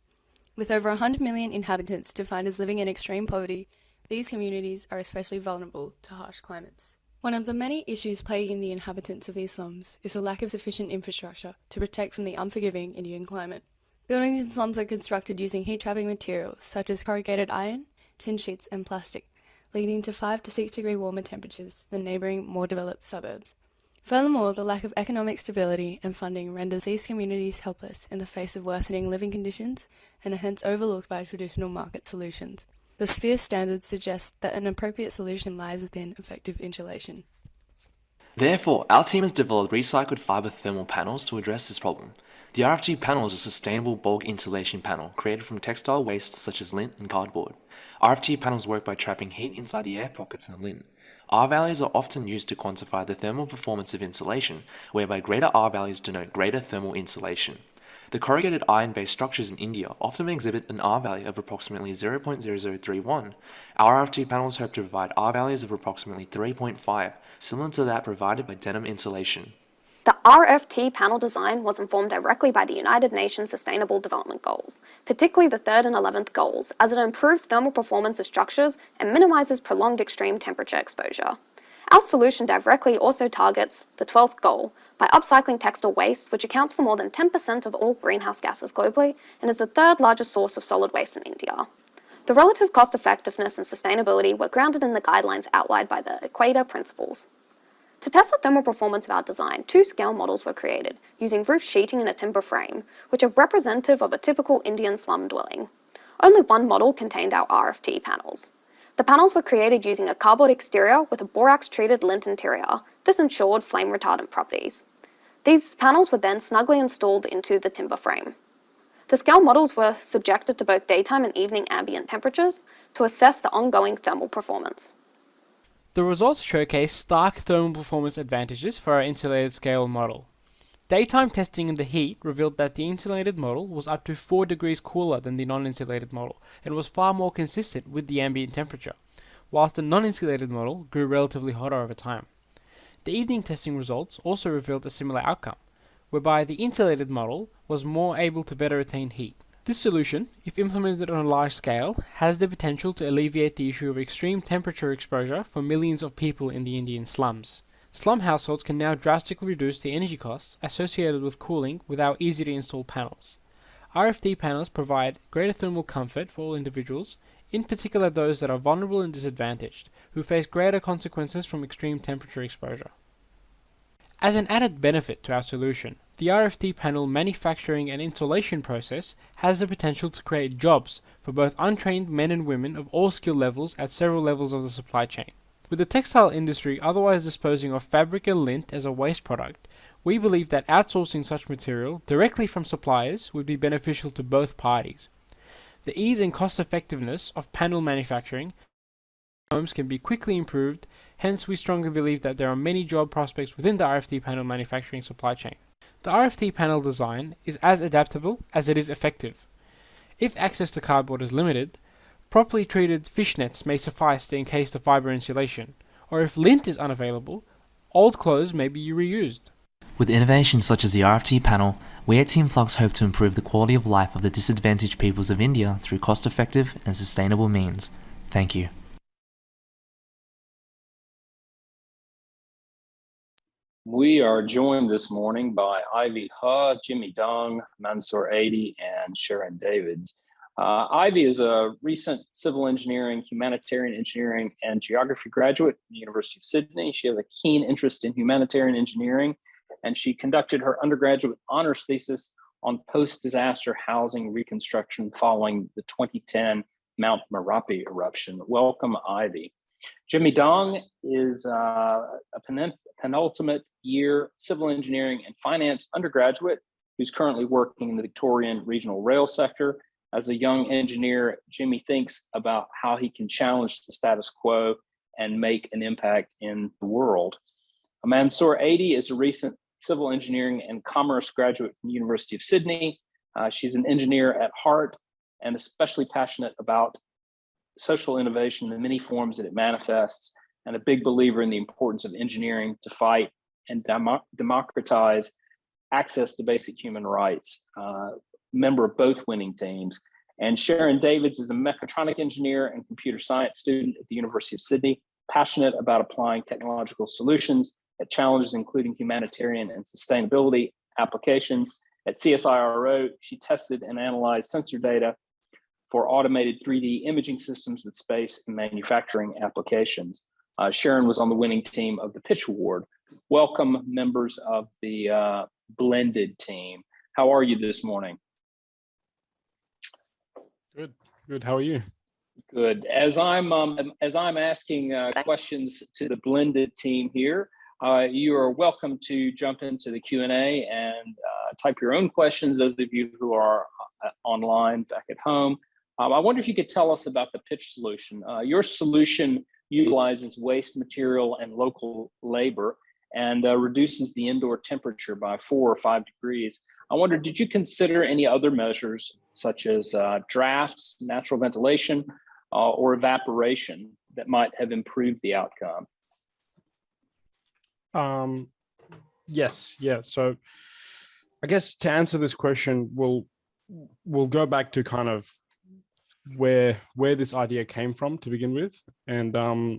With over 100 million inhabitants defined as living in extreme poverty, these communities are especially vulnerable to harsh climates. One of the many issues plaguing the inhabitants of these slums is the lack of sufficient infrastructure to protect from the unforgiving Indian climate. Buildings in slums are constructed using heat-trapping materials such as corrugated iron, tin sheets, and plastic, leading to 5 to 6 degree warmer temperatures than neighbouring, more developed suburbs. Furthermore, the lack of economic stability and funding renders these communities helpless in the face of worsening living conditions and are hence overlooked by traditional market solutions. The Sphere standards suggest that an appropriate solution lies within effective insulation. Therefore, our team has developed recycled fibre thermal panels to address this problem. The RFG panel is a sustainable bulk insulation panel created from textile waste such as lint and cardboard. RFG panels work by trapping heat inside the air pockets in the lint. R values are often used to quantify the thermal performance of insulation, whereby greater R values denote greater thermal insulation. The corrugated iron-based structures in India often exhibit an R value of approximately 0.0031. Our RFG panels hope to provide R values of approximately 3.5, similar to that provided by denim insulation. The RFT panel design was informed directly by the United Nations Sustainable Development Goals, particularly the 3rd and 11th goals, as it improves thermal performance of structures and minimizes prolonged extreme temperature exposure. Our solution directly also targets the 12th goal by upcycling textile waste, which accounts for more than 10% of all greenhouse gases globally and is the 3rd largest source of solid waste in India. The relative cost effectiveness and sustainability were grounded in the guidelines outlined by the Equator Principles. To test the thermal performance of our design, 2 scale models were created, using roof sheeting and a timber frame, which are representative of a typical Indian slum dwelling. Only one model contained our RFT panels. The panels were created using a cardboard exterior with a borax-treated lint interior. This ensured flame-retardant properties. These panels were then snugly installed into the timber frame. The scale models were subjected to both daytime and evening ambient temperatures to assess the ongoing thermal performance. The results showcase stark thermal performance advantages for our insulated scale model. Daytime testing in the heat revealed that the insulated model was up to 4 degrees cooler than the non-insulated model and was far more consistent with the ambient temperature, whilst the non-insulated model grew relatively hotter over time. The evening testing results also revealed a similar outcome, whereby the insulated model was more able to better retain heat. This solution, if implemented on a large scale, has the potential to alleviate the issue of extreme temperature exposure for millions of people in the Indian slums. Slum households can now drastically reduce the energy costs associated with cooling with our easy-to-install panels. RFD panels provide greater thermal comfort for all individuals, in particular those that are vulnerable and disadvantaged, who face greater consequences from extreme temperature exposure. As an added benefit to our solution, the RFD panel manufacturing and installation process has the potential to create jobs for both untrained men and women of all skill levels at several levels of the supply chain. With the textile industry otherwise disposing of fabric and lint as a waste product, we believe that outsourcing such material directly from suppliers would be beneficial to both parties. The ease and cost effectiveness of panel manufacturing homes can be quickly improved, hence we strongly believe that there are many job prospects within the RFD panel manufacturing supply chain. The RFD panel design is as adaptable as it is effective. If access to cardboard is limited, properly treated fishnets may suffice to encase the fibre insulation, or if lint is unavailable, old clothes may be reused. With innovations such as the RFT panel, we at Team Flux hope to improve the quality of life of the disadvantaged peoples of India through cost-effective and sustainable means. Thank you. We are joined this morning by Ivy Ha, Jimmy Dong, Mansoor Adi, and Sharon Davids. Ivy is a recent civil engineering, humanitarian engineering, and geography graduate from the University of Sydney. She has a keen interest in humanitarian engineering, and she conducted her undergraduate honors thesis on post-disaster housing reconstruction following the 2010 Mount Merapi eruption. Welcome, Ivy. Jimmy Dong is a penultimate year civil engineering and finance undergraduate who's currently working in the Victorian regional rail sector. As a young engineer, Jimmy thinks about how he can challenge the status quo and make an impact in the world. Mansoor Adi is a recent civil engineering and commerce graduate from the University of Sydney. She's an engineer at heart and especially passionate about social innovation in the many forms that it manifests, and a big believer in the importance of engineering to fight and democratize access to basic human rights. Member of both winning teams. And Sharon Davids is a mechatronic engineer and computer science student at the University of Sydney, passionate about applying technological solutions at challenges including humanitarian and sustainability applications. At CSIRO, she tested and analyzed sensor data for automated 3D imaging systems with space and manufacturing applications. Sharon was on the winning team of the Pitch Award. Welcome, members of the blended team. How are you this morning? Good. How are you? Good. As I'm asking questions to the blended team here, you are welcome to jump into the Q&A and type your own questions. Those of you who are online back at home, I wonder if you could tell us about the pitch solution. Your solution utilizes waste material and local labor and reduces the indoor temperature by 4 or 5 degrees. I wonder, did you consider any other measures such as drafts, natural ventilation, or evaporation that might have improved the outcome? Yes, yeah. So I guess to answer this question, we'll go back to kind of where this idea came from to begin with. And I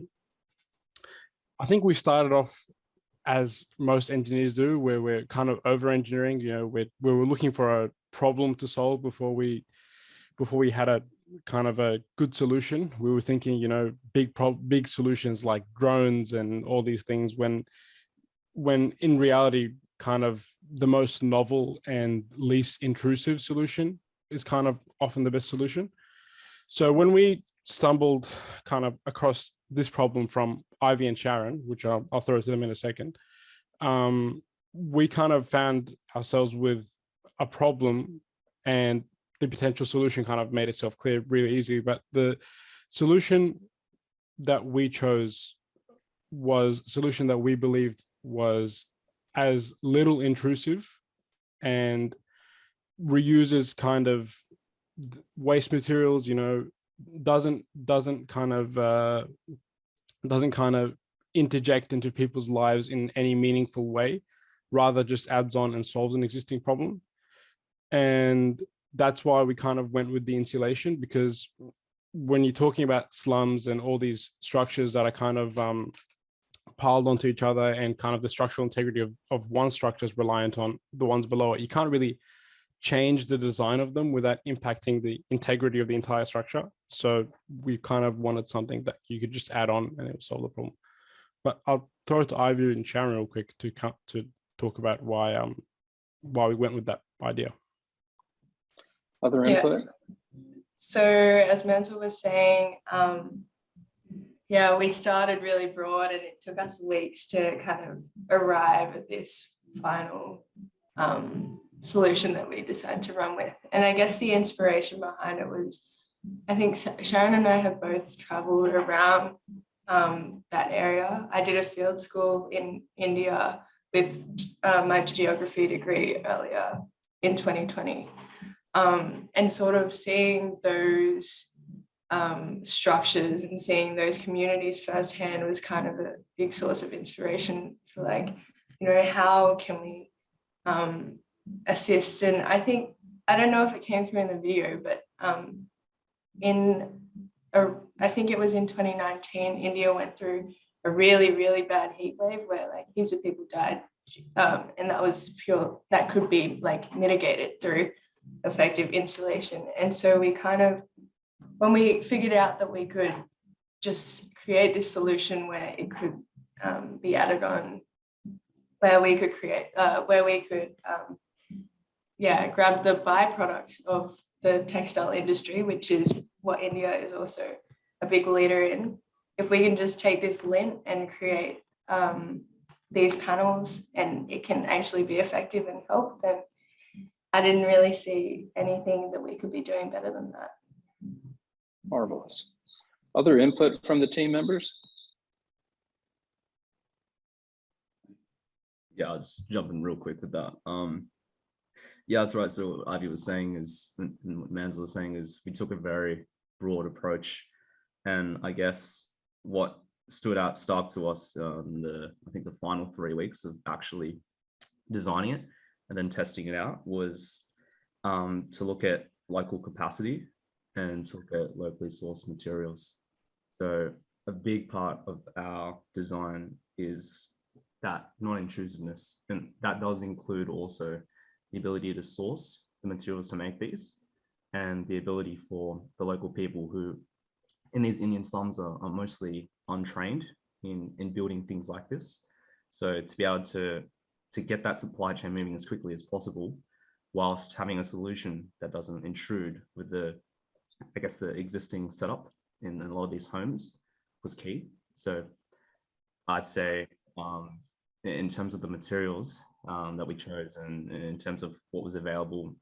think we started off as most engineers do, where we're kind of over engineering, where we're looking for a problem to solve before we had a kind of a good solution. We were thinking, big solutions like drones and all these things, when in reality, kind of the most novel and least intrusive solution is kind of often the best solution. So when we stumbled kind of across this problem from Ivy and Sharon, which I'll throw to them in a second, we kind of found ourselves with a problem, and the potential solution kind of made itself clear really easy. But the solution that we chose was a solution that we believed was as little intrusive and reuses kind of waste materials, doesn't kind of interject into people's lives in any meaningful way, rather just adds on and solves an existing problem. And that's why we kind of went with the insulation, because when you're talking about slums and all these structures that are kind of piled onto each other, and kind of the structural integrity of one structure is reliant on the ones below it, you can't really change the design of them without impacting the integrity of the entire structure. So we kind of wanted something that you could just add on and it would solve the problem. But I'll throw it to Ivy and Sharon real quick to talk about why we went with that idea. Other input? So as Mansoor was saying, we started really broad, and it took us weeks to kind of arrive at this final solution that we decided to run with. And I guess the inspiration behind it was, I think Sharon and I have both traveled around that area. I did a field school in India with my geography degree earlier in 2020. And sort of seeing those structures and seeing those communities firsthand was kind of a big source of inspiration for how can we assist. And I don't know if it came through in the video, but I think it was in 2019, India went through a really, really bad heat wave where heaps of people died. And that could be mitigated through effective insulation. And so we kind of, when we figured out that we could just create this solution where it could be added on, where we could create, grab the byproducts of the textile industry, which is what India is also a big leader in. If we can just take this lint and create these panels and it can actually be effective and help, then I didn't really see anything that we could be doing better than that. Marvelous. Other input from the team members? Yeah, I'll just jump in real quick with that. Yeah, that's right. So what Ivy was saying is, and what Mansell was saying is, we took a very broad approach, and I guess what stood out stark to us in I think the final 3 weeks of actually designing it and then testing it out was to look at local capacity and to look at locally sourced materials. So a big part of our design is that non-intrusiveness, and that does include also the ability to source the materials to make these, and the ability for the local people who in these Indian slums are mostly untrained in building things like this. So to be able to get that supply chain moving as quickly as possible, whilst having a solution that doesn't intrude with the existing setup in a lot of these homes was key. So I'd say in terms of the materials that we chose and in terms of what was available,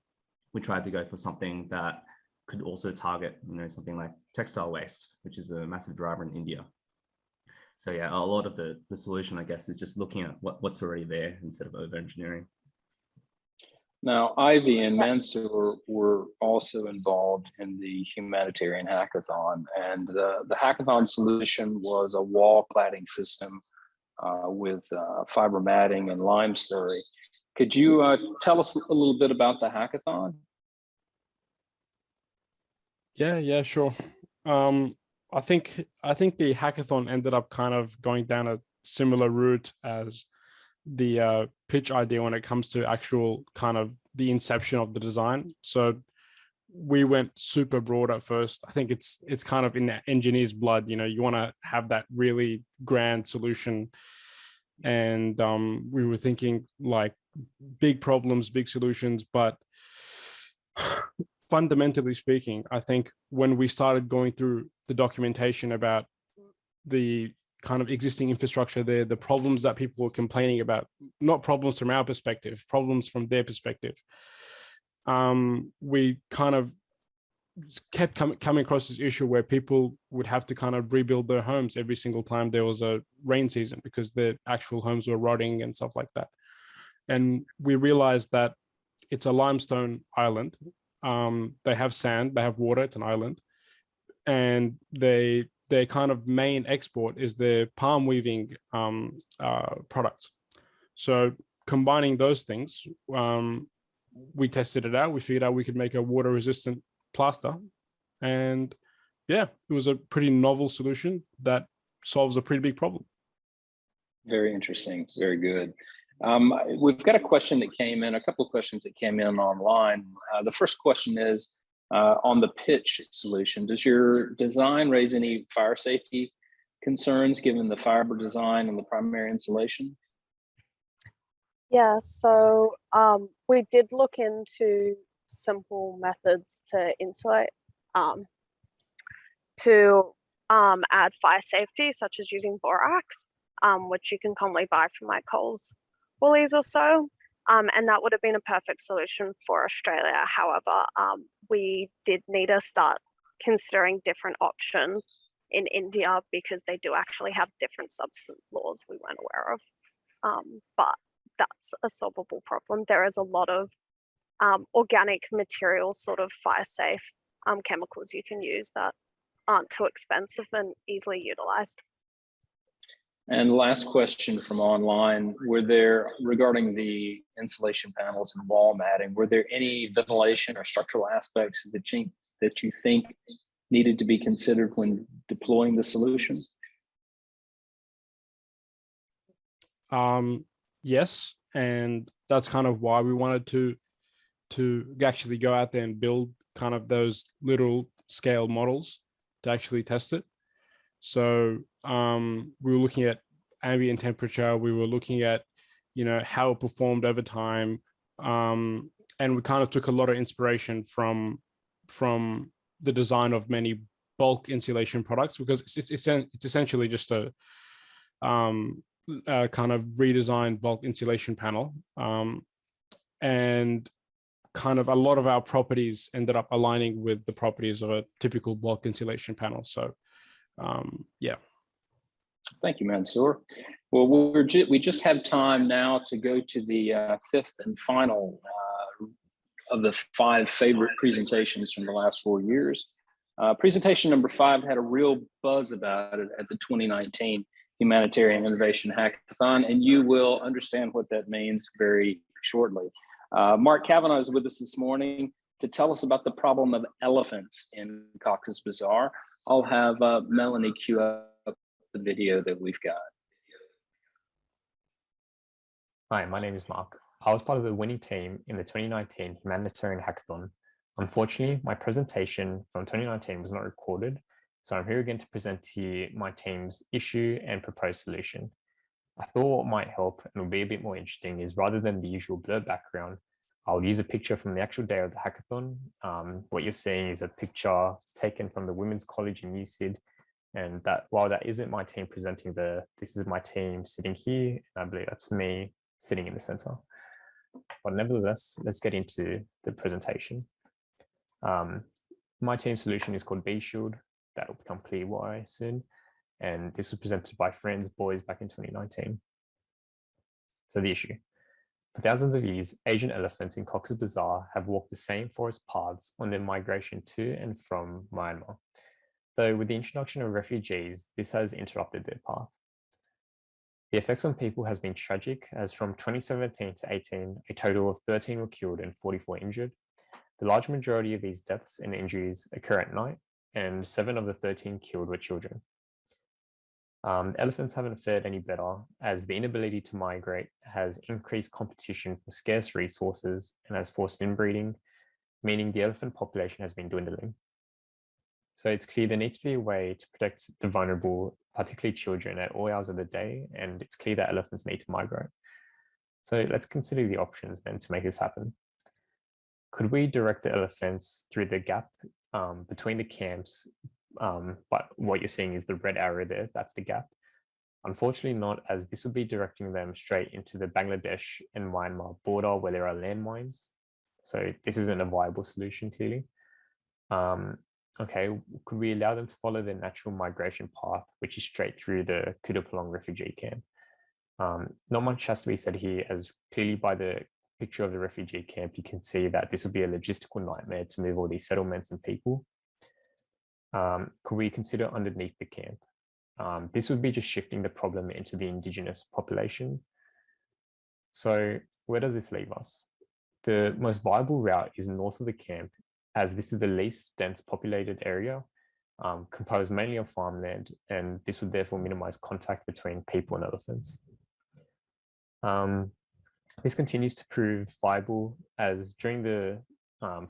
we tried to go for something that could also target, something like textile waste, which is a massive driver in India. So yeah, a lot of the solution, I guess, is just looking at what's already there instead of over-engineering. Now, Ivy and Mansoor were also involved in the Humanitarian Hackathon, and the hackathon solution was a wall cladding system with fiber matting and lime slurry. Could you tell us a little bit about the hackathon? Yeah, sure. I think the hackathon ended up kind of going down a similar route as the pitch idea when it comes to actual kind of the inception of the design. So we went super broad at first. I think it's kind of in the engineer's blood. You want to have that really grand solution, and we were thinking like big problems, big solutions, but fundamentally speaking, I think when we started going through the documentation about the kind of existing infrastructure there, the problems that people were complaining about, not problems from our perspective, problems from their perspective, we kind of kept coming across this issue where people would have to kind of rebuild their homes every single time there was a rain season because their actual homes were rotting and stuff like that. And we realized that it's a limestone island. They have sand, they have water, it's an island. And their kind of main export is their palm weaving products. So combining those things, we tested it out. We figured out we could make a water resistant plaster. And yeah, it was a pretty novel solution that solves a pretty big problem. Very interesting, very good. We've got a question that came in, a couple of questions that came in online. The first question is on the pitch solution. Does your design raise any fire safety concerns given the fiber design and the primary insulation? Yeah, so we did look into simple methods to insulate, to add fire safety, such as using borax, which you can commonly buy from like Coles, Woolies or so. And that would have been a perfect solution for Australia. However, we did need to start considering different options in India because they do actually have different substance laws we weren't aware of. But that's a solvable problem. There is a lot of organic materials, sort of fire safe chemicals you can use that aren't too expensive and easily utilized. And last question from online, regarding the insulation panels and wall matting, were there any ventilation or structural aspects that you think needed to be considered when deploying the solution? Yes, and that's kind of why we wanted to to actually go out there and build kind of those little scale models to actually test it. So we were looking at ambient temperature, we were looking at, how it performed over time. And we kind of took a lot of inspiration from the design of many bulk insulation products, because it's essentially just a kind of redesigned bulk insulation panel. And kind of a lot of our properties ended up aligning with the properties of a typical bulk insulation panel. So yeah. Thank you, Mansoor. Well, we just have time now to go to the fifth and final of the 5 favorite presentations from the last 4 years. Presentation number 5 had a real buzz about it at the 2019 Humanitarian Innovation Hackathon, and you will understand what that means very shortly. Mark Kavanaugh is with us this morning to tell us about the problem of elephants in Cox's Bazaar. I'll have Melanie cue up the video that we've got. Hi, my name is Mark. I was part of the winning team in the 2019 Humanitarian Hackathon. Unfortunately, my presentation from 2019 was not recorded, so I'm here again to present to you my team's issue and proposed solution. I thought what might help and will be a bit more interesting is, rather than the usual blur background, I'll use a picture from the actual day of the hackathon. What you're seeing is a picture taken from the Women's College in UCID, and that while that isn't my team presenting this is my team sitting here, and I believe that's me sitting in the center. But nevertheless, let's get into the presentation. My team solution is called B Shield. That will become clear why soon. And this was presented by Friends Boys back in 2019. So the issue. For thousands of years, Asian elephants in Cox's Bazaar have walked the same forest paths on their migration to and from Myanmar. Though with the introduction of refugees, this has interrupted their path. The effects on people has been tragic, as from 2017 to 18, a total of 13 were killed and 44 injured. The large majority of these deaths and injuries occur at night, and 7 of the 13 killed were children. Elephants haven't fared any better, as the inability to migrate has increased competition for scarce resources and has forced inbreeding, meaning the elephant population has been dwindling. So it's clear there needs to be a way to protect the vulnerable, particularly children, at all hours of the day, and it's clear that elephants need to migrate. So let's consider the options then to make this happen. Could we direct the elephants through the gap between the camps? But what you're seeing is the red arrow there, that's the gap. Unfortunately not, as this would be directing them straight into the Bangladesh and Myanmar border where there are landmines. So this isn't a viable solution, clearly. Okay, could we allow them to follow their natural migration path, which is straight through the Kutupalong refugee camp? Not much has to be said here, as clearly by the picture of the refugee camp, you can see that this would be a logistical nightmare to move all these settlements and people. Could we consider underneath the camp? This would be just shifting the problem into the indigenous population. So where does this leave us? The most viable route is north of the camp, as this is the least dense populated area, composed mainly of farmland, and this would therefore minimize contact between people and elephants. This continues to prove viable, as during the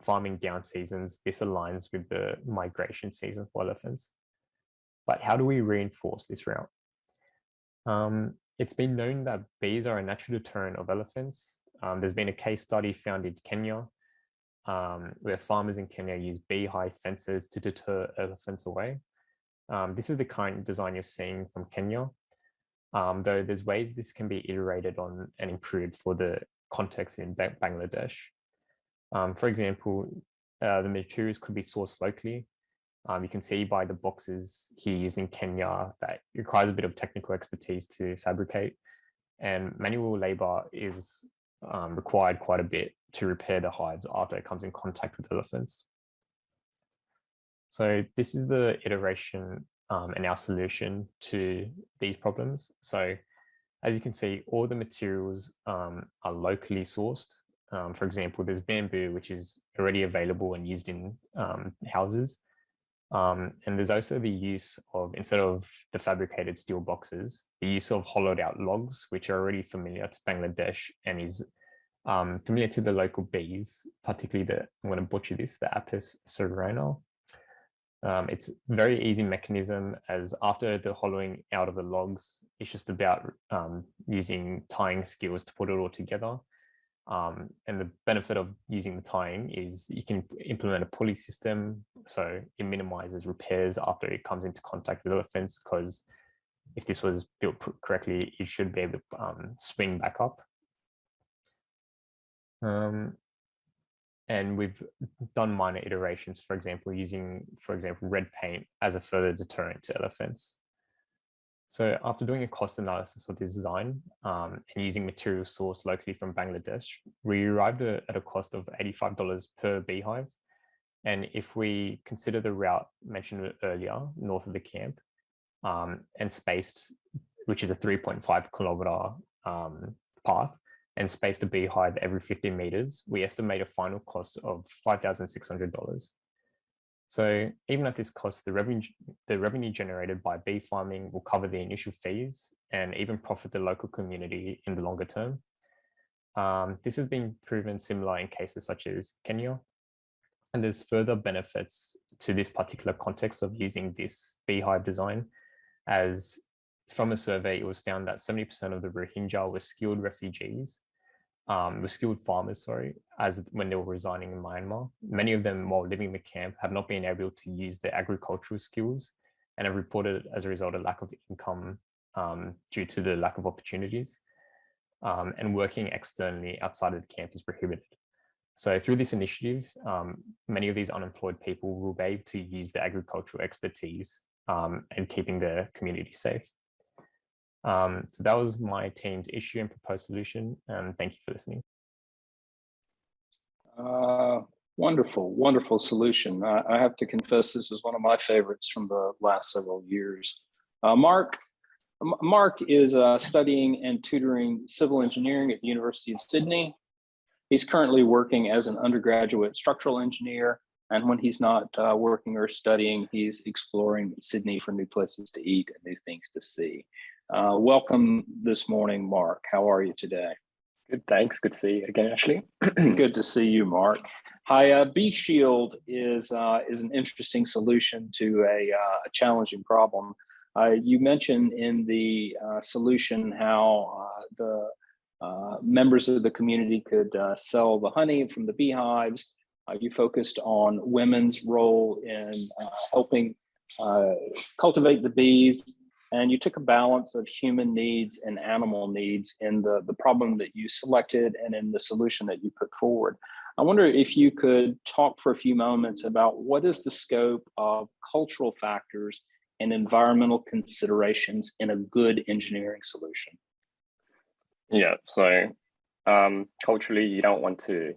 farming down seasons, this aligns with the migration season for elephants. But how do we reinforce this route? It's been known that bees are a natural deterrent of elephants. There's been a case study found in Kenya, where farmers in Kenya use beehive fences to deter elephants away. This is the current design you're seeing from Kenya, though there's ways this can be iterated on and improved for the context in Bangladesh. For example, the materials could be sourced locally. You can see by the boxes here using Kenya that it requires a bit of technical expertise to fabricate, and manual labor is required quite a bit to repair the hides after it comes in contact with elephants. So this is the iteration and our solution to these problems. So as you can see, all the materials are locally sourced. For example, there's bamboo, which is already available and used in houses. And there's also the use of, instead of the fabricated steel boxes, the use of hollowed out logs, which are already familiar to Bangladesh and is Familiar to the local bees, particularly I'm going to butcher this, the Apis cerana. It's a very easy mechanism, as after the hollowing out of the logs, it's just about using tying skills to put it all together. And the benefit of using the tying is you can implement a pulley system, so it minimizes repairs after it comes into contact with the fence, because if this was built correctly, it should be able to swing back up. And we've done minor iterations, for example, using, red paint as a further deterrent to elephants. So after doing a cost analysis of this design and using material sourced locally from Bangladesh, we arrived at a cost of $85 per beehive. And if we consider the route mentioned earlier, north of the camp, and spaced, which is a 3.5 kilometer path, and spaced a beehive every 50 meters, we estimate a final cost of $5,600. So even at this cost, the revenue generated by bee farming will cover the initial fees and even profit the local community in the longer term. This has been proven similar in cases such as Kenya, and there's further benefits to this particular context of using this beehive design, as from a survey, it was found that 70% of the Rohingya were skilled farmers, as when they were residing in Myanmar. Many of them, while living in the camp, have not been able to use their agricultural skills and have reported as a result a lack of income due to the lack of opportunities. And working externally outside of the camp is prohibited. So through this initiative, many of these unemployed people will be able to use their agricultural expertise and keeping their community safe. So that was my team's issue and proposed solution. Thank you for listening. Wonderful solution. I have to confess, this is one of my favorites from the last several years. Mark is studying and tutoring civil engineering at the University of Sydney. He's currently working as an undergraduate structural engineer, and when he's not working or studying, he's exploring Sydney for new places to eat and new things to see. Welcome this morning, Mark. How are you today? Good, thanks. Good to see you again, Ashley. Good to see you, Mark. Hi, Bee Shield is an interesting solution to a challenging problem. You mentioned in the solution how the members of the community could sell the honey from the beehives. You focused on women's role in helping cultivate the bees, and you took a balance of human needs and animal needs in the problem that you selected and in the solution that you put forward. I wonder if you could talk for a few moments about what is the scope of cultural factors and environmental considerations in a good engineering solution. Yeah, so culturally, you don't want to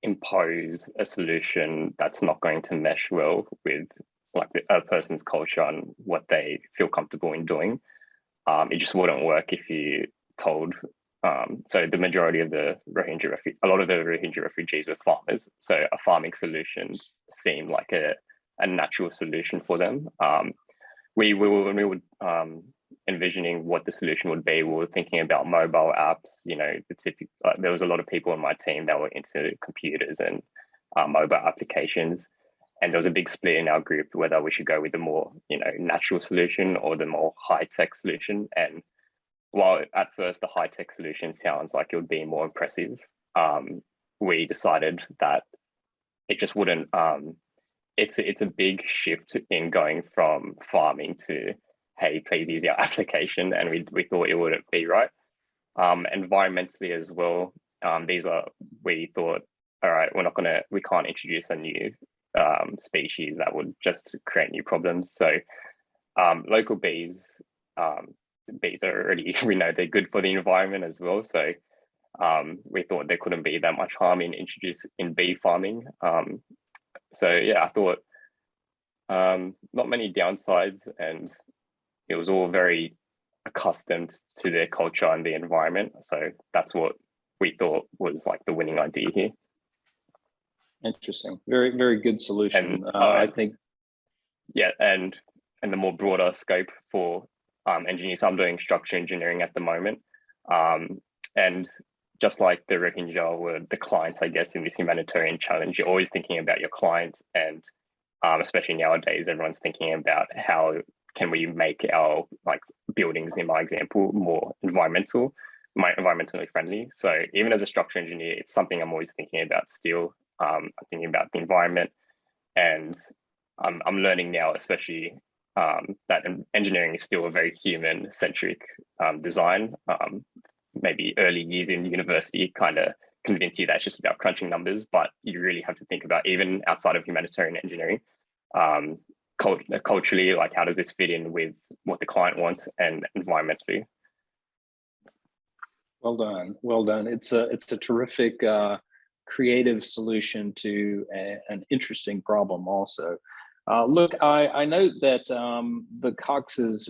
impose a solution that's not going to mesh well with like a person's culture and what they feel comfortable in doing. It just wouldn't work if you told, so the majority of the Rohingya, a lot of the Rohingya refugees were farmers. So a farming solution seemed like a natural solution for them. When we were envisioning what the solution would be, we were thinking about mobile apps. You know, there was a lot of people on my team that were into computers and mobile applications. And there was a big split in our group whether we should go with the more, natural solution or the more high-tech solution. And while at first the high-tech solution sounds like it would be more impressive, we decided that it just wouldn't. It's a big shift in going from farming to, hey, please use our application, and we thought it wouldn't be right. Environmentally as well, we thought, all right, we can't introduce a new species that would just create new problems. So local bees are already, we know they're good for the environment as well. So we thought there couldn't be that much harm in bee farming. So yeah, I thought not many downsides, and it was all very accustomed to their culture and the environment. So that's what we thought was like the winning idea here. Interesting. Very, very good solution. And, I think. Yeah, and the more broader scope for engineers. So I'm doing structural engineering at the moment. And just like the Rohingya were the clients, I guess, in this humanitarian challenge, you're always thinking about your clients, and especially nowadays, everyone's thinking about how can we make our like buildings, in my example, more environmentally friendly. So even as a structural engineer, it's something I'm always thinking about still. I'm thinking about the environment, and I'm learning now, especially that engineering is still a very human-centric design. Maybe early years in university kind of convince you that it's just about crunching numbers, but you really have to think about, even outside of humanitarian engineering, culturally, like how does this fit in with what the client wants, and environmentally. Well done, well done. It's a terrific creative solution to an interesting problem also. Look, I note that the Cox's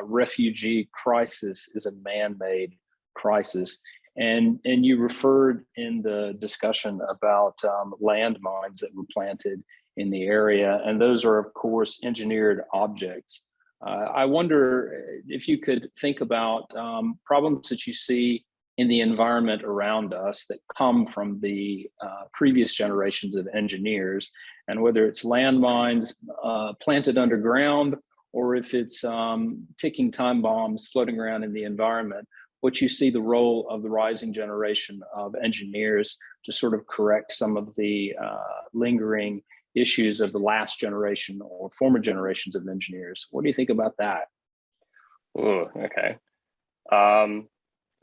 refugee crisis is a man-made crisis, and you referred in the discussion about landmines that were planted in the area, and those are of course engineered objects. I wonder if you could think about problems that you see in the environment around us that come from the previous generations of engineers, and whether it's landmines planted underground, or if it's ticking time bombs floating around in the environment, what you see the role of the rising generation of engineers to sort of correct some of the lingering issues of the last generation or former generations of engineers. What do you think about that? Oh, okay.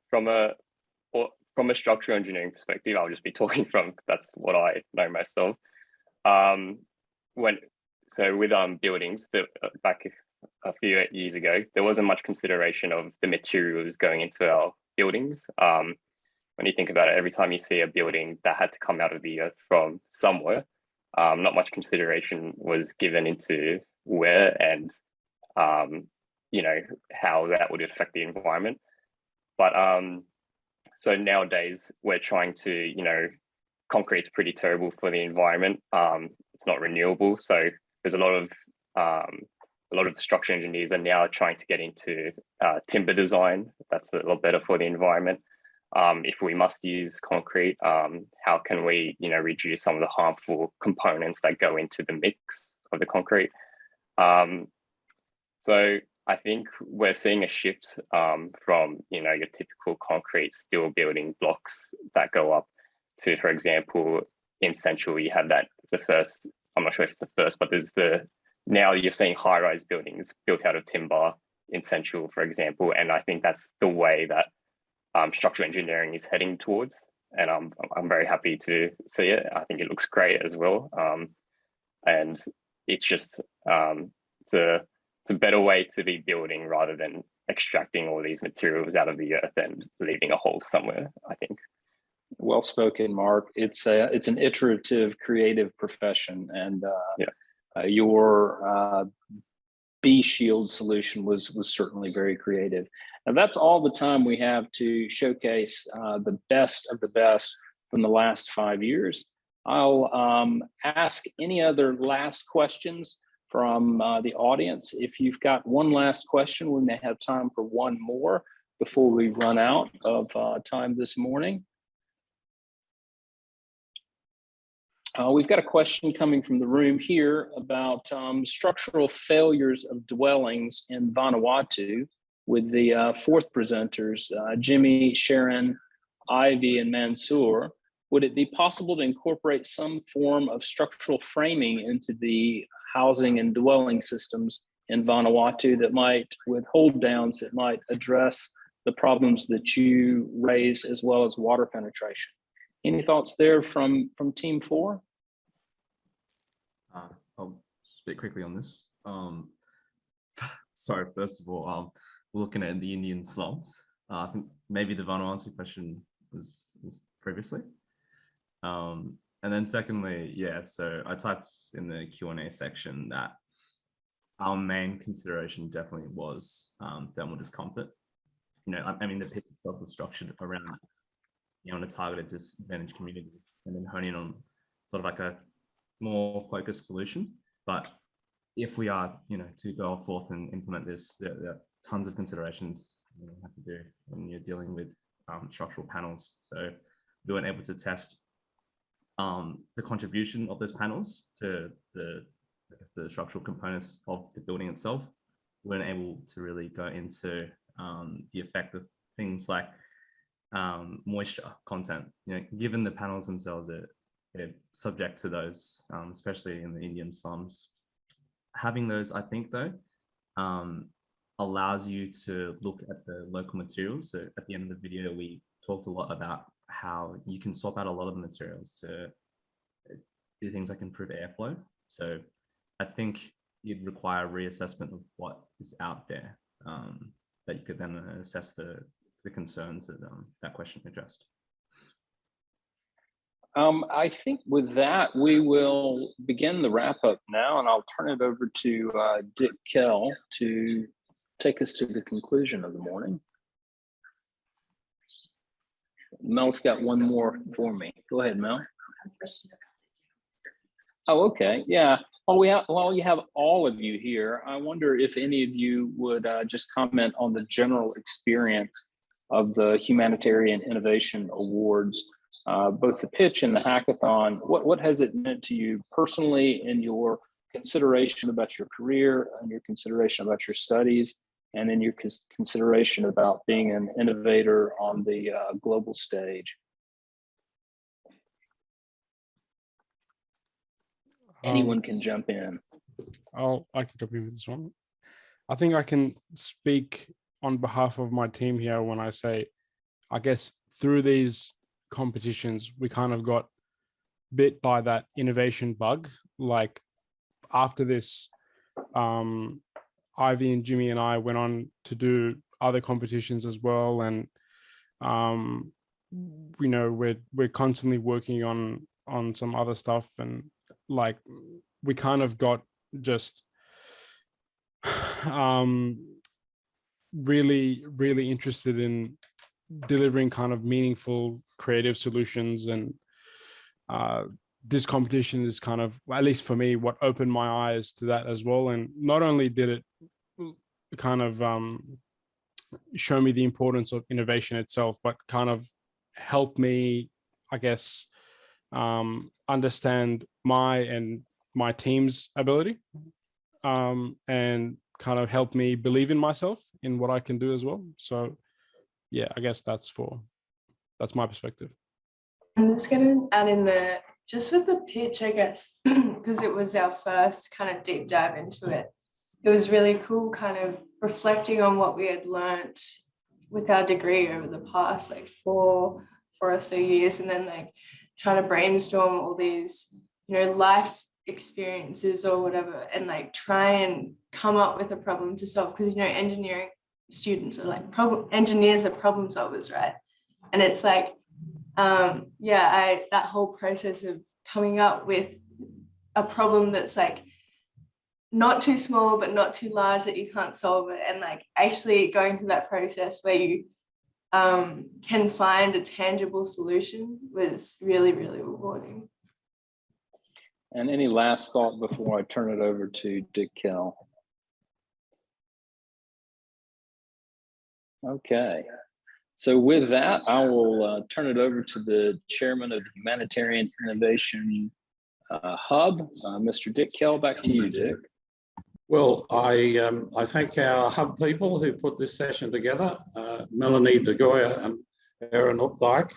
From a structural engineering perspective, I'll just be talking from, that's what I know most of. With buildings, back a few years ago, there wasn't much consideration of the materials going into our buildings. When you think about it, every time you see a building that had to come out of the earth from somewhere, not much consideration was given into where and how that would affect the environment. But so nowadays we're trying to, concrete's pretty terrible for the environment. It's not renewable, so there's a lot of structural engineers are now trying to get into timber design. That's a lot better for the environment. If we must use concrete, how can we, reduce some of the harmful components that go into the mix of the concrete? So I think we're seeing a shift from, your typical concrete steel building blocks that go up to, for example, in Central, you have the first, I'm not sure if it's the first, but now you're seeing high-rise buildings built out of timber in Central, for example. And I think that's the way that structural engineering is heading towards. And I'm very happy to see it. I think it looks great as well. And it's just, it's a better way to be building rather than extracting all these materials out of the earth and leaving a hole somewhere, I think. Well spoken, Mark. It's an iterative, creative profession, and your B shield solution was certainly very creative. Now that's all the time we have to showcase the best of the best from the last 5 years. I'll ask any other last questions from the audience. If you've got one last question, we may have time for one more before we run out of time this morning. We've got a question coming from the room here about structural failures of dwellings in Vanuatu with the fourth presenters, Jimmy, Sharon, Ivy, and Mansour. Would it be possible to incorporate some form of structural framing into the housing and dwelling systems in Vanuatu that might, with hold downs, that might address the problems that you raise, as well as water penetration? Any thoughts there from team 4? I'll speak quickly on this. Sorry, first of all, we're looking at the Indian slums. I think maybe the Vanuatu question was previously. And then secondly, so I typed in the Q&A section that our main consideration definitely was thermal discomfort. I mean, the piece itself was structured around, on a targeted disadvantaged community, and then honing on sort of like a more focused solution. But if we are, to go forth and implement this, there are tons of considerations you have to do when you're dealing with structural panels. So we weren't able to test the contribution of those panels to the structural components of the building itself. We weren't able to really go into the effect of things like moisture content. Given the panels themselves are subject to those, especially in the Indian slums. Having those, I think, though, allows you to look at the local materials. So at the end of the video, we talked a lot about how you can swap out a lot of the materials to do things like improve airflow. So I think you'd require a reassessment of what is out there that you could then assess the concerns that that question addressed. I think with that, we will begin the wrap up now, and I'll turn it over to Dick Kell to take us to the conclusion of the morning. Mel's got one more for me. Go ahead, Mel. Oh, okay. Yeah. While you have all of you here, I wonder if any of you would just comment on the general experience of the Humanitarian Innovation Awards, both the pitch and the hackathon. What has it meant to you personally in your consideration about your career and your consideration about your studies, and in your consideration about being an innovator on the global stage? Anyone can jump in. I can jump in with this one. I think I can speak on behalf of my team here when I say, I guess through these competitions, we kind of got bit by that innovation bug. Like after this, Ivy and Jimmy and I went on to do other competitions as well. And, we're constantly working on some other stuff, and like we kind of got just really interested in delivering kind of meaningful creative solutions. And this competition is kind of, at least for me, what opened my eyes to that as well. And not only did it kind of show me the importance of innovation itself, but kind of helped me, I guess, understand my team's ability, and kind of helped me believe in myself in what I can do as well. So yeah, I guess that's my perspective. I'm just gonna add in just with the pitch, I guess, because it was our first kind of deep dive into it. It was really cool kind of reflecting on what we had learned with our degree over the past like four or so years, and then like trying to brainstorm all these, life experiences or whatever, and like try and come up with a problem to solve, because engineering students are like engineers are problem solvers, right? And it's like that whole process of coming up with a problem that's like not too small but not too large that you can't solve it, and like actually going through that process where you can find a tangible solution was really, really rewarding. And any last thought before I turn it over to Dick Kell? Okay. So with that, I will turn it over to the chairman of the Humanitarian Innovation Hub, Mr. Dick Kell. Back to you, Dick. Well, I thank our hub people who put this session together, Melanie De Goya and Aaron Updike.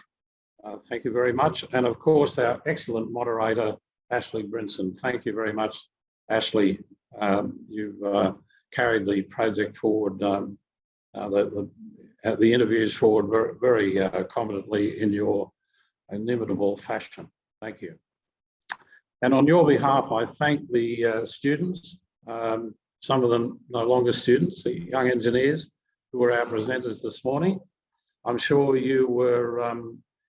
Thank you very much. And of course, our excellent moderator, Ashley Brinson. Thank you very much, Ashley. You've carried the project forward, the interviews forward very competently in your inimitable fashion. Thank you. And on your behalf, I thank the students, some of them no longer students, the young engineers who were our presenters this morning. I'm sure you were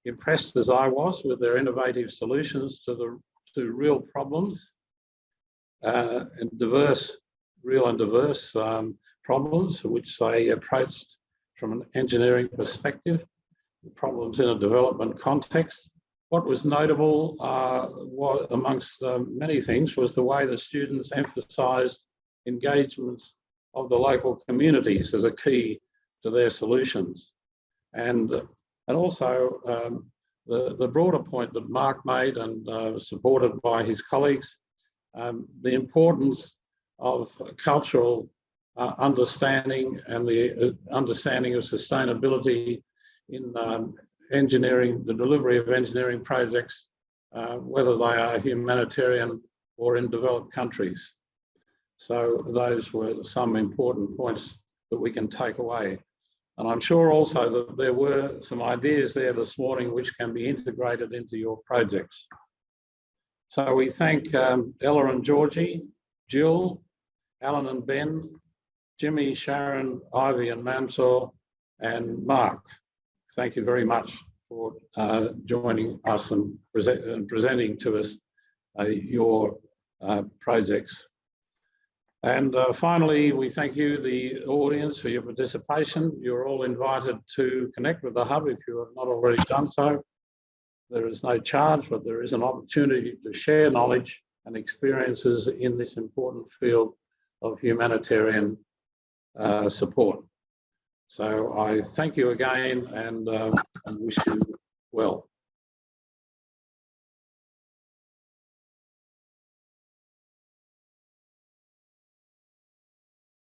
impressed as I was with their innovative solutions to real problems, and diverse problems which they approached from an engineering perspective, problems in a development context. What was notable was, amongst many things, was the way the students emphasised engagements of the local communities as a key to their solutions. And And also the broader point that Mark made and supported by his colleagues, the importance of cultural understanding and the understanding of sustainability in engineering, the delivery of engineering projects, whether they are humanitarian or in developed countries. So those were some important points that we can take away. And I'm sure also that there were some ideas there this morning which can be integrated into your projects. So we thank Ella and Georgie, Jill, Alan and Ben, Jimmy, Sharon, Ivy and Mansour, and Mark. Thank you very much for joining us and presenting to us your projects. And finally, we thank you, the audience, for your participation. You're all invited to connect with the Hub if you have not already done so. There is no charge, but there is an opportunity to share knowledge and experiences in this important field of humanitarian support. So I thank you again and wish you well.